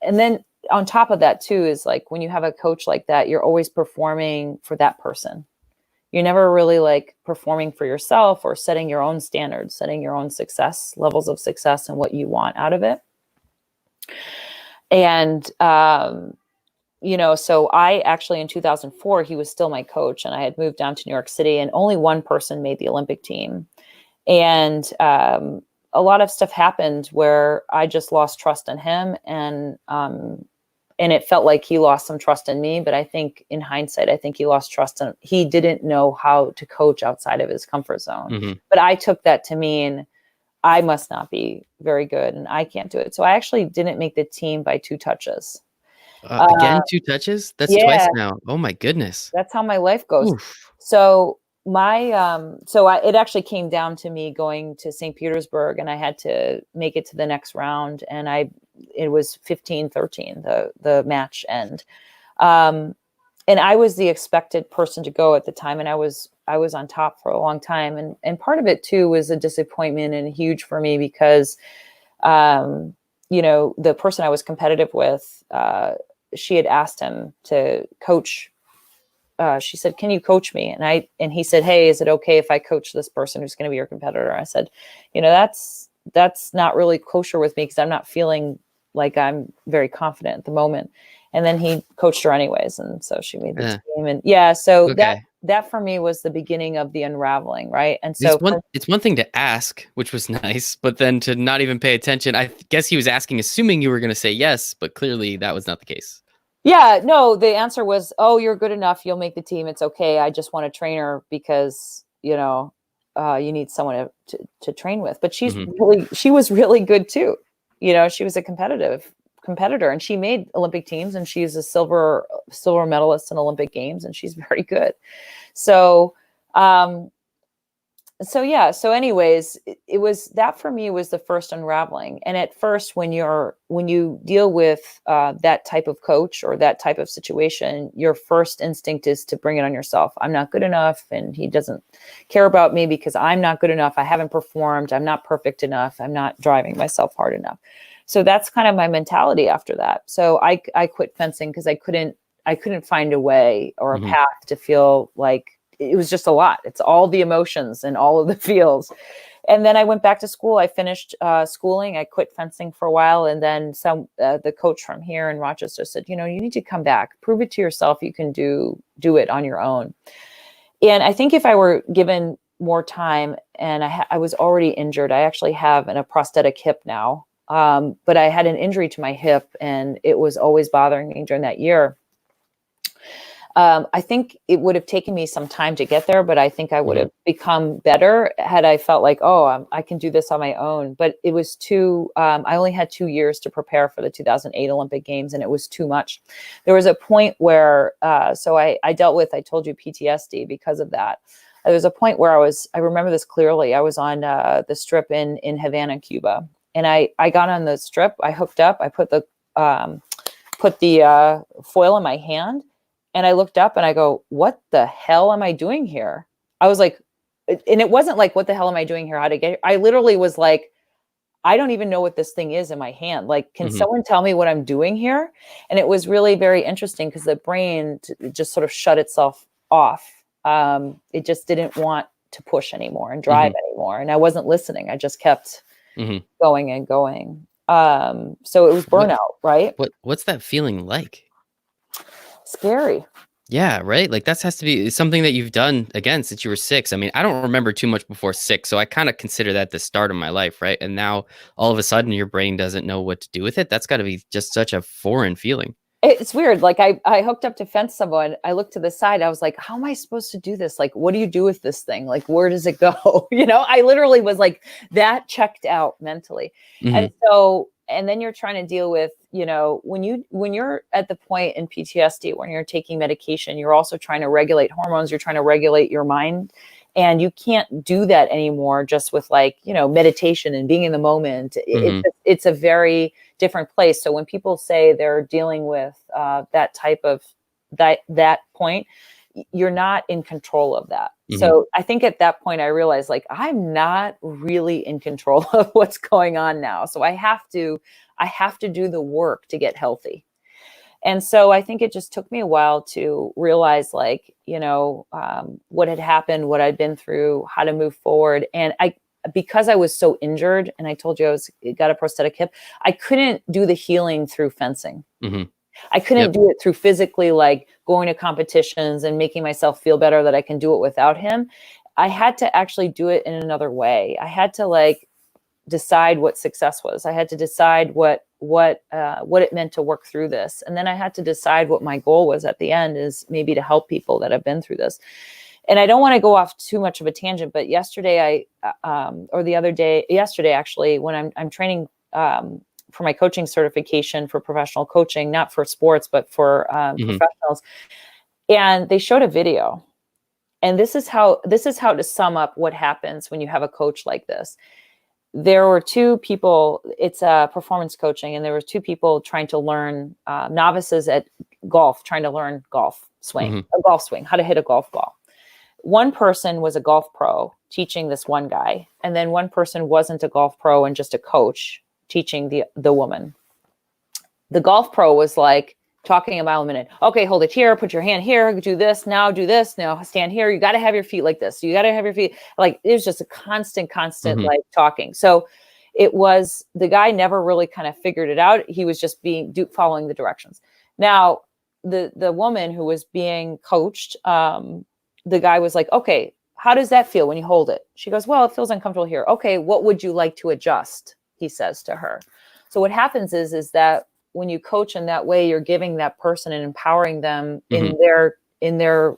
and then on top of that too, is like when you have a coach like that, you're always performing for that person. You're never really like performing for yourself or setting your own standards, setting your own success levels of success and what you want out of it. And so I actually in 2004, he was still my coach, and I had moved down to New York City, and only one person made the Olympic team. And a lot of stuff happened where I just lost trust in him, and it felt like he lost some trust in me. But I think in hindsight, I think he lost trust in, he didn't know how to coach outside of his comfort zone. Hmm. But I took that to mean I must not be very good and I can't do it. So I actually didn't make the team by 2 touches. Again, 2 touches? That's twice Yeah, now. Oh my goodness. that's how my life goes. Oof. So it actually came down to me going to St. Petersburg, and I had to make it to the next round, and it was 15-13, the match end. And I was the expected person to go at the time, and I was on top for a long time, and part of it too was a disappointment, and huge for me, because the person I was competitive with, she had asked him to coach. She said, "Can you coach me?" And he said, "Hey, is it okay if I coach this person who's going to be your competitor?" I said, that's not really kosher with me, because I'm not feeling like I'm very confident at the moment. And then he coached her anyways, and so she made the team. And yeah, so Okay. that for me was the beginning of the unraveling, right? And It's so one thing to ask, which was nice, but then to not even pay attention. I guess he was asking, assuming you were going to say yes, but clearly that was not the case. yeah, no, the answer was, oh, you're good enough. You'll make the team. It's okay. I just want a trainer because, you need someone to train with. But she was really good too. She was a competitor, and she made Olympic teams, and she's a silver medalist in Olympic games, and she's very good. So, so anyways, it was that for me was the first unraveling. And at first, when you deal with that type of coach or that type of situation, your first instinct is to bring it on yourself. I'm not good enough, and he doesn't care about me because I'm not good enough. I haven't performed. I'm not perfect enough. I'm not driving myself hard enough. So that's kind of my mentality after that. So I quit fencing because I couldn't find a way or a path to feel like it was just a lot. It's all the emotions and all of the feels. And then I went back to school. I finished schooling. I quit fencing for a while. And then the coach from here in Rochester said, you need to come back, prove it to yourself. You can do it on your own. And I think if I were given more time, and I was already injured, I actually have a prosthetic hip now. But I had an injury to my hip, and it was always bothering me during that year. I think it would have taken me some time to get there, but I think I would have become better had I felt like, I can do this on my own. But it was I only had 2 years to prepare for the 2008 Olympic Games, and it was too much. There was a point where, I dealt with, I told you, PTSD because of that. There was a point where I remember this clearly. I was on the strip in Havana, Cuba, and I got on the strip, I hooked up, I put the foil in my hand, and I looked up and I go, what the hell am I doing here? I was like, and it wasn't like, what the hell am I doing here? How to get here? I literally was like, I don't even know what this thing is in my hand. Like, can someone tell me what I'm doing here? And it was really very interesting because the brain just sort of shut itself off. It just didn't want to push anymore and drive anymore. And I wasn't listening. I just kept going and going. So it was burnout, right? What's that feeling like? Scary. Yeah, right. Like that has to be something that you've done again since you were 6. I mean, I don't remember too much before 6, so I kind of consider that the start of my life, right? And now all of a sudden your brain doesn't know what to do with it. That's got to be just such a foreign feeling. It's weird. Like I hooked up to fence someone. I looked to the side. I was like, how am I supposed to do this? Like, what do you do with this thing? Like, where does it go? I literally was like that checked out mentally. And then you're trying to deal with, when you're at the point in PTSD, when you're taking medication, you're also trying to regulate hormones. You're trying to regulate your mind. And you can't do that anymore just with meditation and being in the moment. It's a very different place. So when people say they're dealing with that type of that point, you're not in control of that. So I think at that point I realized I'm not really in control of what's going on now. So I have to do the work to get healthy. And so I think it just took me a while to realize what had happened, what I'd been through, how to move forward. And because I was so injured, and I told you got a prosthetic hip, I couldn't do the healing through fencing. I couldn't do it through physically, like going to competitions and making myself feel better that I can do it without him. I had to actually do it in another way. I had to decide what success was. I had to decide what it meant to work through this. And then I had to decide what my goal was at the end, is maybe to help people that have been through this. And I don't want to go off too much of a tangent, but yesterday yesterday actually, when I'm training for my coaching certification for professional coaching, not for sports, but for professionals. And they showed a video. And this is how to sum up what happens when you have a coach like this. There were 2 people, it's performance coaching, and there were 2 people trying to learn, novices at golf, trying to learn a golf swing, how to hit a golf ball. One person was a golf pro teaching this one guy, and then one person wasn't a golf pro and just a coach teaching the woman. The golf pro was talking a mile a minute. Okay, hold it here, put your hand here, do this, now stand here. You got to have your feet like this. You got to have your feet it was just a constant talking. So it was, the guy never really kind of figured it out. He was just following the directions. Now, the woman who was being coached, the guy was like, okay, how does that feel when you hold it? She goes, well, it feels uncomfortable here. Okay, what would you like to adjust? He says to her. So what happens is that when you coach in that way, you're giving that person and empowering them in their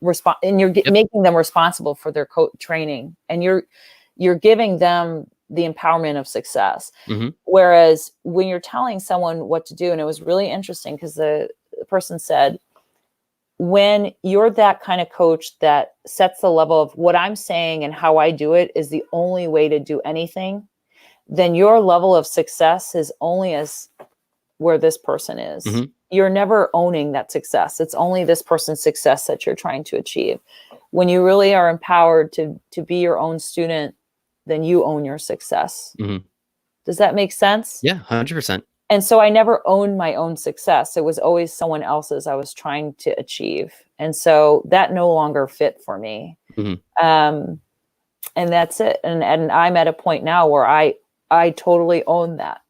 response, and you're making them responsible for their training, and you're giving them the empowerment of success. Whereas when you're telling someone what to do, and it was really interesting because the person said, when you're that kind of coach that sets the level of what I'm saying and how I do it is the only way to do anything, then your level of success is only as where this person is. You're never owning that success. It's only this person's success that you're trying to achieve. When you really are empowered to be your own student, then you own your success. Does that make sense? Yeah, 100%. And so I never owned my own success. It was always someone else's I was trying to achieve. And so that no longer fit for me. And that's it. And I'm at a point now where I totally own that.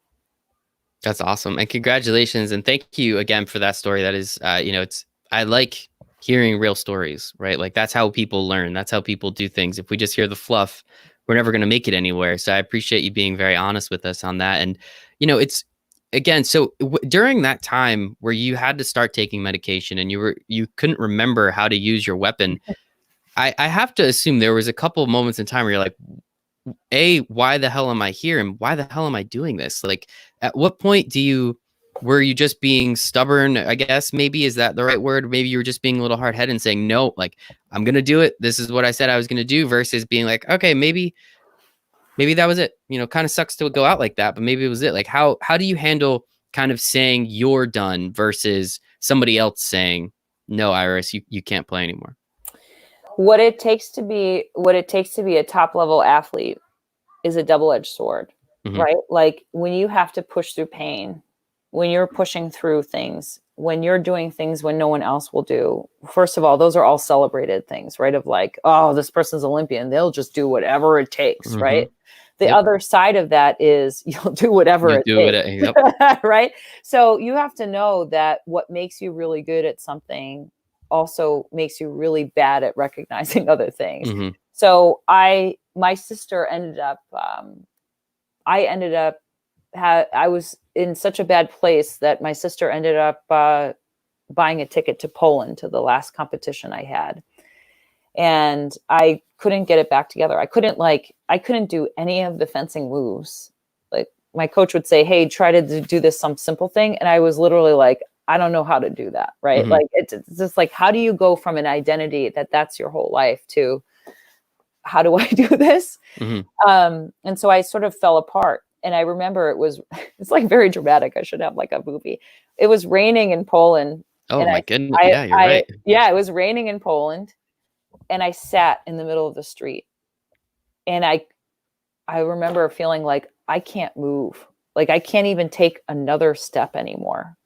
That's awesome. And congratulations. And thank you again for that story. That is, I like hearing real stories, right? Like that's how people learn. That's how people do things. If we just hear the fluff, we're never going to make it anywhere. So I appreciate you being very honest with us on that. And, it's, again, so during that time where you had to start taking medication and you couldn't remember how to use your weapon, I have to assume there was a couple of moments in time where you're like, why the hell am I here? And why the hell am I doing this? Like, at what point were you just being stubborn? I guess maybe, is that the right word? Maybe you were just being a little hard-headed and saying, no, like, I'm going to do it. This is what I said I was going to do, versus being like, okay, maybe that was it. Kind of sucks to go out like that, but maybe it was it. Like, how do you handle kind of saying you're done versus somebody else saying, no, Iris, you can't play anymore? What it takes to be a top level athlete is a double-edged sword, right? Like when you have to push through pain, when you're pushing through things, when you're doing things when no one else will do. First of all, those are all celebrated things, right? Of like, oh, this person's Olympian. They'll just do whatever it takes, right? The other side of that is you'll do whatever it takes, right? So you have to know that what makes you really good at something also makes you really bad at recognizing other things. So my sister ended up, I was in such a bad place that my sister ended up buying a ticket to Poland to the last competition I had. And I couldn't get it back together. I couldn't do any of the fencing moves. Like my coach would say, hey, try to do this, some simple thing. And I was literally like, I don't know how to do that. Right. Like, it's just like, how do you go from an identity that's your whole life to how do I do this? And so I sort of fell apart. And I remember it's like very dramatic. I should have like a movie. It was raining in Poland. Oh my goodness. Yeah, you're right. Yeah, it was raining in Poland. And I sat in the middle of the street. And I remember feeling like I can't move. Like I can't even take another step anymore.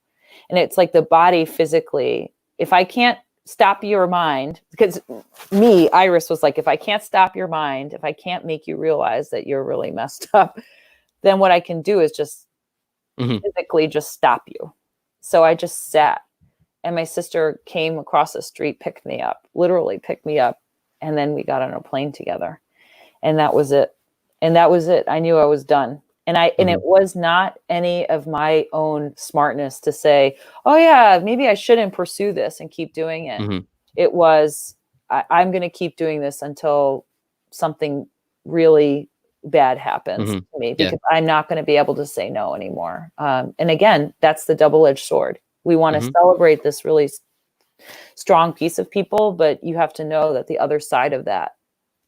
And it's like the body physically, if I can't stop your mind, because Iris was like, if I can't stop your mind, if I can't make you realize that you're really messed up, then what I can do is just physically just stop you. So I just sat, and my sister came across the street, literally picked me up. And then we got on a plane together, and that was it. I knew I was done. And it was not any of my own smartness to say, oh yeah, maybe I shouldn't pursue this and keep doing it. It was, I'm going to keep doing this until something really bad happens to me, because I'm not going to be able to say no anymore. And again, that's the double-edged sword. We want to celebrate this really strong piece of people, but you have to know that the other side of that,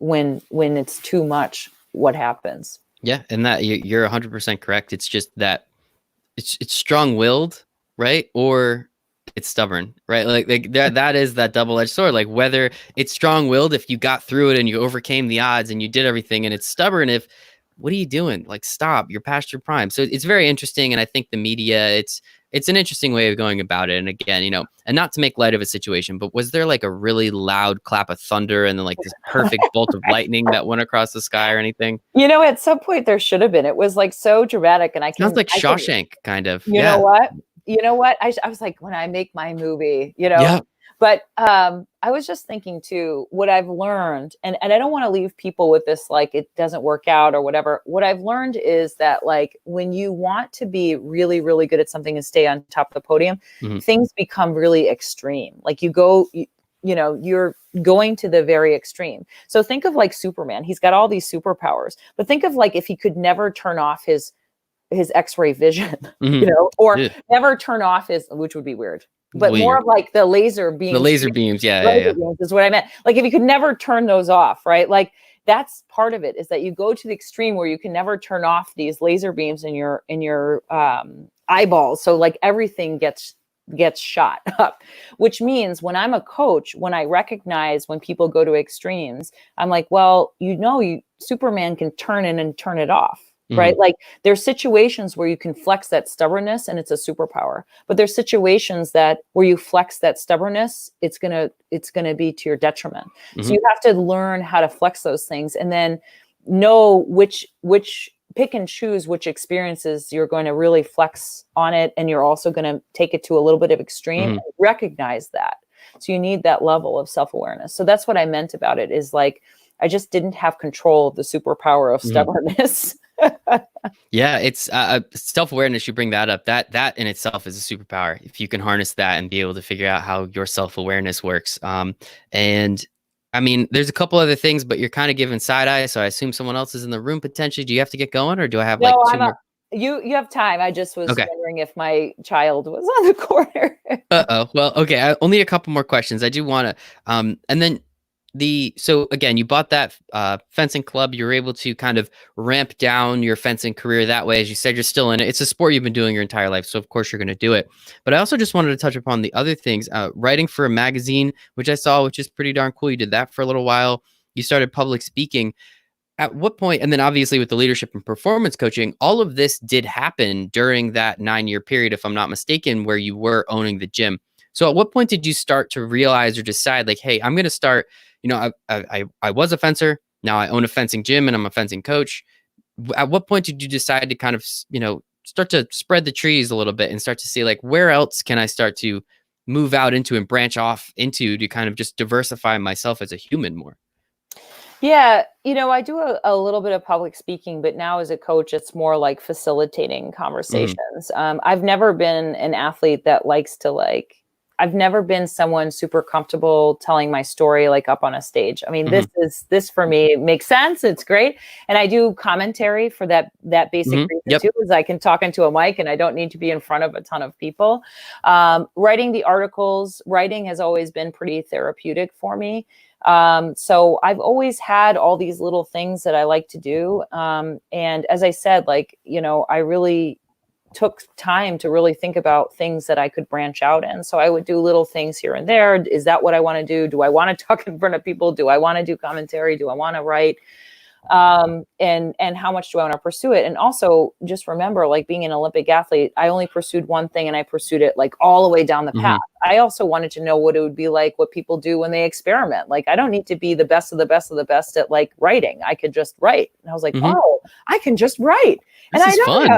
when it's too much, what happens. Yeah. And that you're 100% correct. It's just that it's strong-willed, right? Or it's stubborn, right? Like that is that double-edged sword. Like whether it's strong-willed, if you got through it and you overcame the odds and you did everything, and it's stubborn if, what are you doing? Like, stop, you're past your prime. So it's very interesting. And I think the media, it's an interesting way of going about it. And again, and not to make light of a situation, but was there like a really loud clap of thunder and then like this perfect bolt of lightning that went across the sky or anything? At some point there should have been. It was like so dramatic, and sounds like Shawshank kind of. You know what? I was like, when I make my movie, But I was just thinking too, what I've learned, and I don't want to leave people with this, like, it doesn't work out or whatever. What I've learned is that, like, when you want to be really, really good at something and stay on top of the podium, Mm-hmm. things become really extreme. Like you're going to the very extreme. So think of like Superman. He's got all these superpowers, but think of like if he could never turn off his X-ray vision, Mm-hmm. or Yeah. never turn off his, which would be weird, but more Weird. of like the laser The beams. laser beams. Yeah. Yeah. Laser Yeah. beams is what I meant. Like if you could never turn those off, right? Like that's part of it, is that you go to the extreme where you can never turn off these laser beams in your eyeballs. So like everything gets shot up, which means when I'm a coach, when I recognize when people go to extremes, I'm like, well, Superman can turn in and turn it off. Right. Mm-hmm. Like there's situations where you can flex that stubbornness and it's a superpower, but there's situations that where you flex that stubbornness, it's going to be to your detriment. Mm-hmm. So you have to learn how to flex those things and then know which pick and choose which experiences you're going to really flex on it. And you're also going to take it to a little bit of extreme and recognize that. So you need that level of self-awareness. So that's what I meant about it, is like, I just didn't have control of the superpower of stubbornness. Yeah, it's self-awareness. You bring that up. That in itself is a superpower. If you can harness that and be able to figure out how your self-awareness works. And I mean, there's a couple other things, but you're kind of giving side eye. So I assume someone else is in the room potentially. Do you have to get going, or do I have like two more? You have time. I just was Okay. wondering if my child was on the corner. Well, okay. Only a couple more questions. I do want to, and then so again, you bought that fencing club. You were able to kind of ramp down your fencing career that way. As you said, you're still in it. It's a sport you've been doing your entire life, so of course you're going to do it. But I also just wanted to touch upon the other things. Writing for a magazine, which I saw, which is pretty darn cool. You did that for a little while. You started public speaking. At what point, and then obviously with the leadership and performance coaching, all of this did happen during that 9-year period, if I'm not mistaken, where you were owning the gym. So at what point did you start to realize or decide, like, hey, I'm going to start, I was a fencer. Now I own a fencing gym and I'm a fencing coach. At what point did you decide to kind of, start to spread the trees a little bit and start to see, like, where else can I start to move out into and branch off into to kind of just diversify myself as a human more? Yeah, I do a little bit of public speaking, but now as a coach, it's more like facilitating conversations. I've never been an athlete that likes to I've never been someone super comfortable telling my story like up on a stage. I mean, this for me makes sense. It's great. And I do commentary for that basic reason too, is I can talk into a mic and I don't need to be in front of a ton of people. Writing the articles, writing has always been pretty therapeutic for me. So I've always had all these little things that I like to do. And as I said, I really took time to really think about things that I could branch out in. So I would do little things here and there. Is that what I want to do? Do I want to talk in front of people? Do I want to do commentary? Do I want to write? And how much do I want to pursue it? And also just remember, like, being an Olympic athlete, I only pursued one thing and I pursued it like all the way down the path. I also wanted to know what it would be like, what people do when they experiment. Like, I don't need to be the best of the best of the best at like writing. I could just write. And I was like, oh, I can just write. This is fun.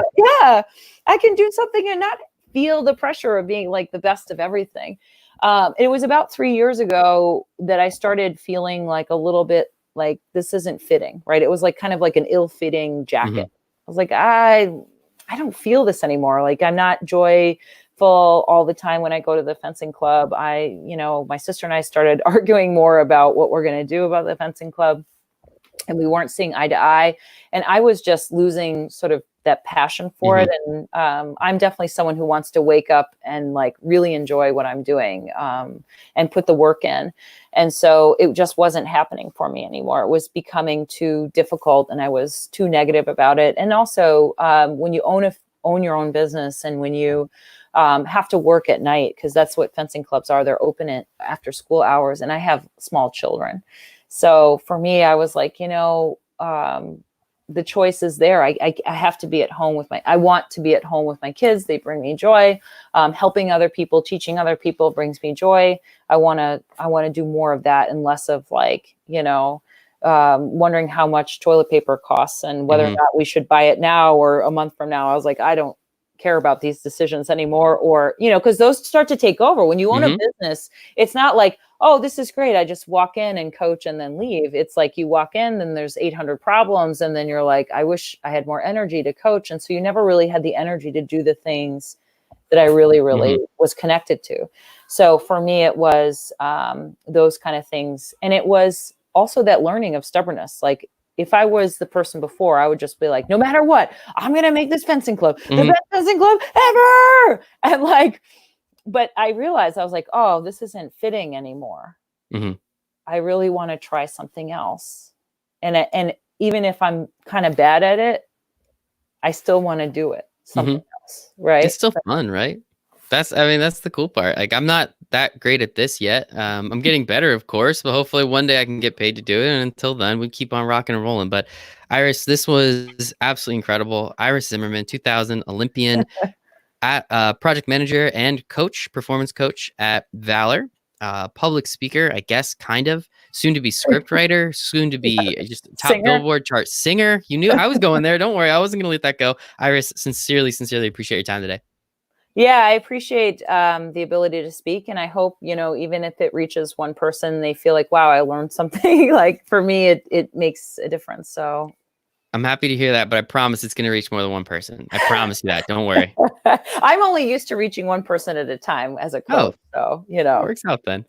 I can do something and not feel the pressure of being like the best of everything. It was about 3 years ago that I started feeling like a little bit like this isn't fitting, right? It was like kind of like an ill-fitting jacket. I was like, I don't feel this anymore. Like, I'm not joyful all the time when I go to the fencing club. My sister and I started arguing more about what we're going to do about the fencing club, and we weren't seeing eye to eye. And I was just losing sort of that passion for it. And I'm definitely someone who wants to wake up and like really enjoy what I'm doing, and put the work in. And so it just wasn't happening for me anymore. It was becoming too difficult and I was too negative about it. And also when you own your own business, and when you have to work at night, because that's what fencing clubs are. They're open at after school hours, and I have small children. So for me, I was like, the choice is there. I have to be at home I want to be at home with my kids. They bring me joy. Helping other people, teaching other people brings me joy. I want to do more of that and less of wondering how much toilet paper costs and whether or not we should buy it now or a month from now. I was like, I don't care about these decisions anymore, or, because those start to take over when you own a Mm-hmm. business. It's not like, oh, this is great, I just walk in and coach and then leave. It's like you walk in and there's 800 problems, and then you're like, I wish I had more energy to coach. And so you never really had the energy to do the things that I really, really was connected to. So for me, it was those kind of things. And it was also that learning of stubbornness. Like, if I was the person before, I would just be like, no matter what, I'm going to make this fencing club the best fencing club ever. And like, but I realized, I was like, oh, this isn't fitting anymore. Mm-hmm. I really want to try something else. And even if I'm kind of bad at it, I still want to do it. Something else. Right. It's still fun, right? That's the cool part. Like, I'm not that great at this yet. I'm getting better, of course, but hopefully one day I can get paid to do it. And until then, we keep on rocking and rolling. But Iris, this was absolutely incredible. Iris Zimmermann, 2000 Olympian, at project manager and coach, performance coach at Valor, public speaker, I guess, kind of, soon to be script writer, soon to be just top Singer. Billboard chart singer. You knew I was going there. Don't worry. I wasn't going to let that go. Iris, sincerely appreciate your time today. Yeah, I appreciate the ability to speak. And I hope, even if it reaches one person, they feel like, wow, I learned something. Like, for me, it makes a difference. So I'm happy to hear that, but I promise it's going to reach more than one person. I promise you that. Don't worry. I'm only used to reaching one person at a time as a coach. So, It works out then.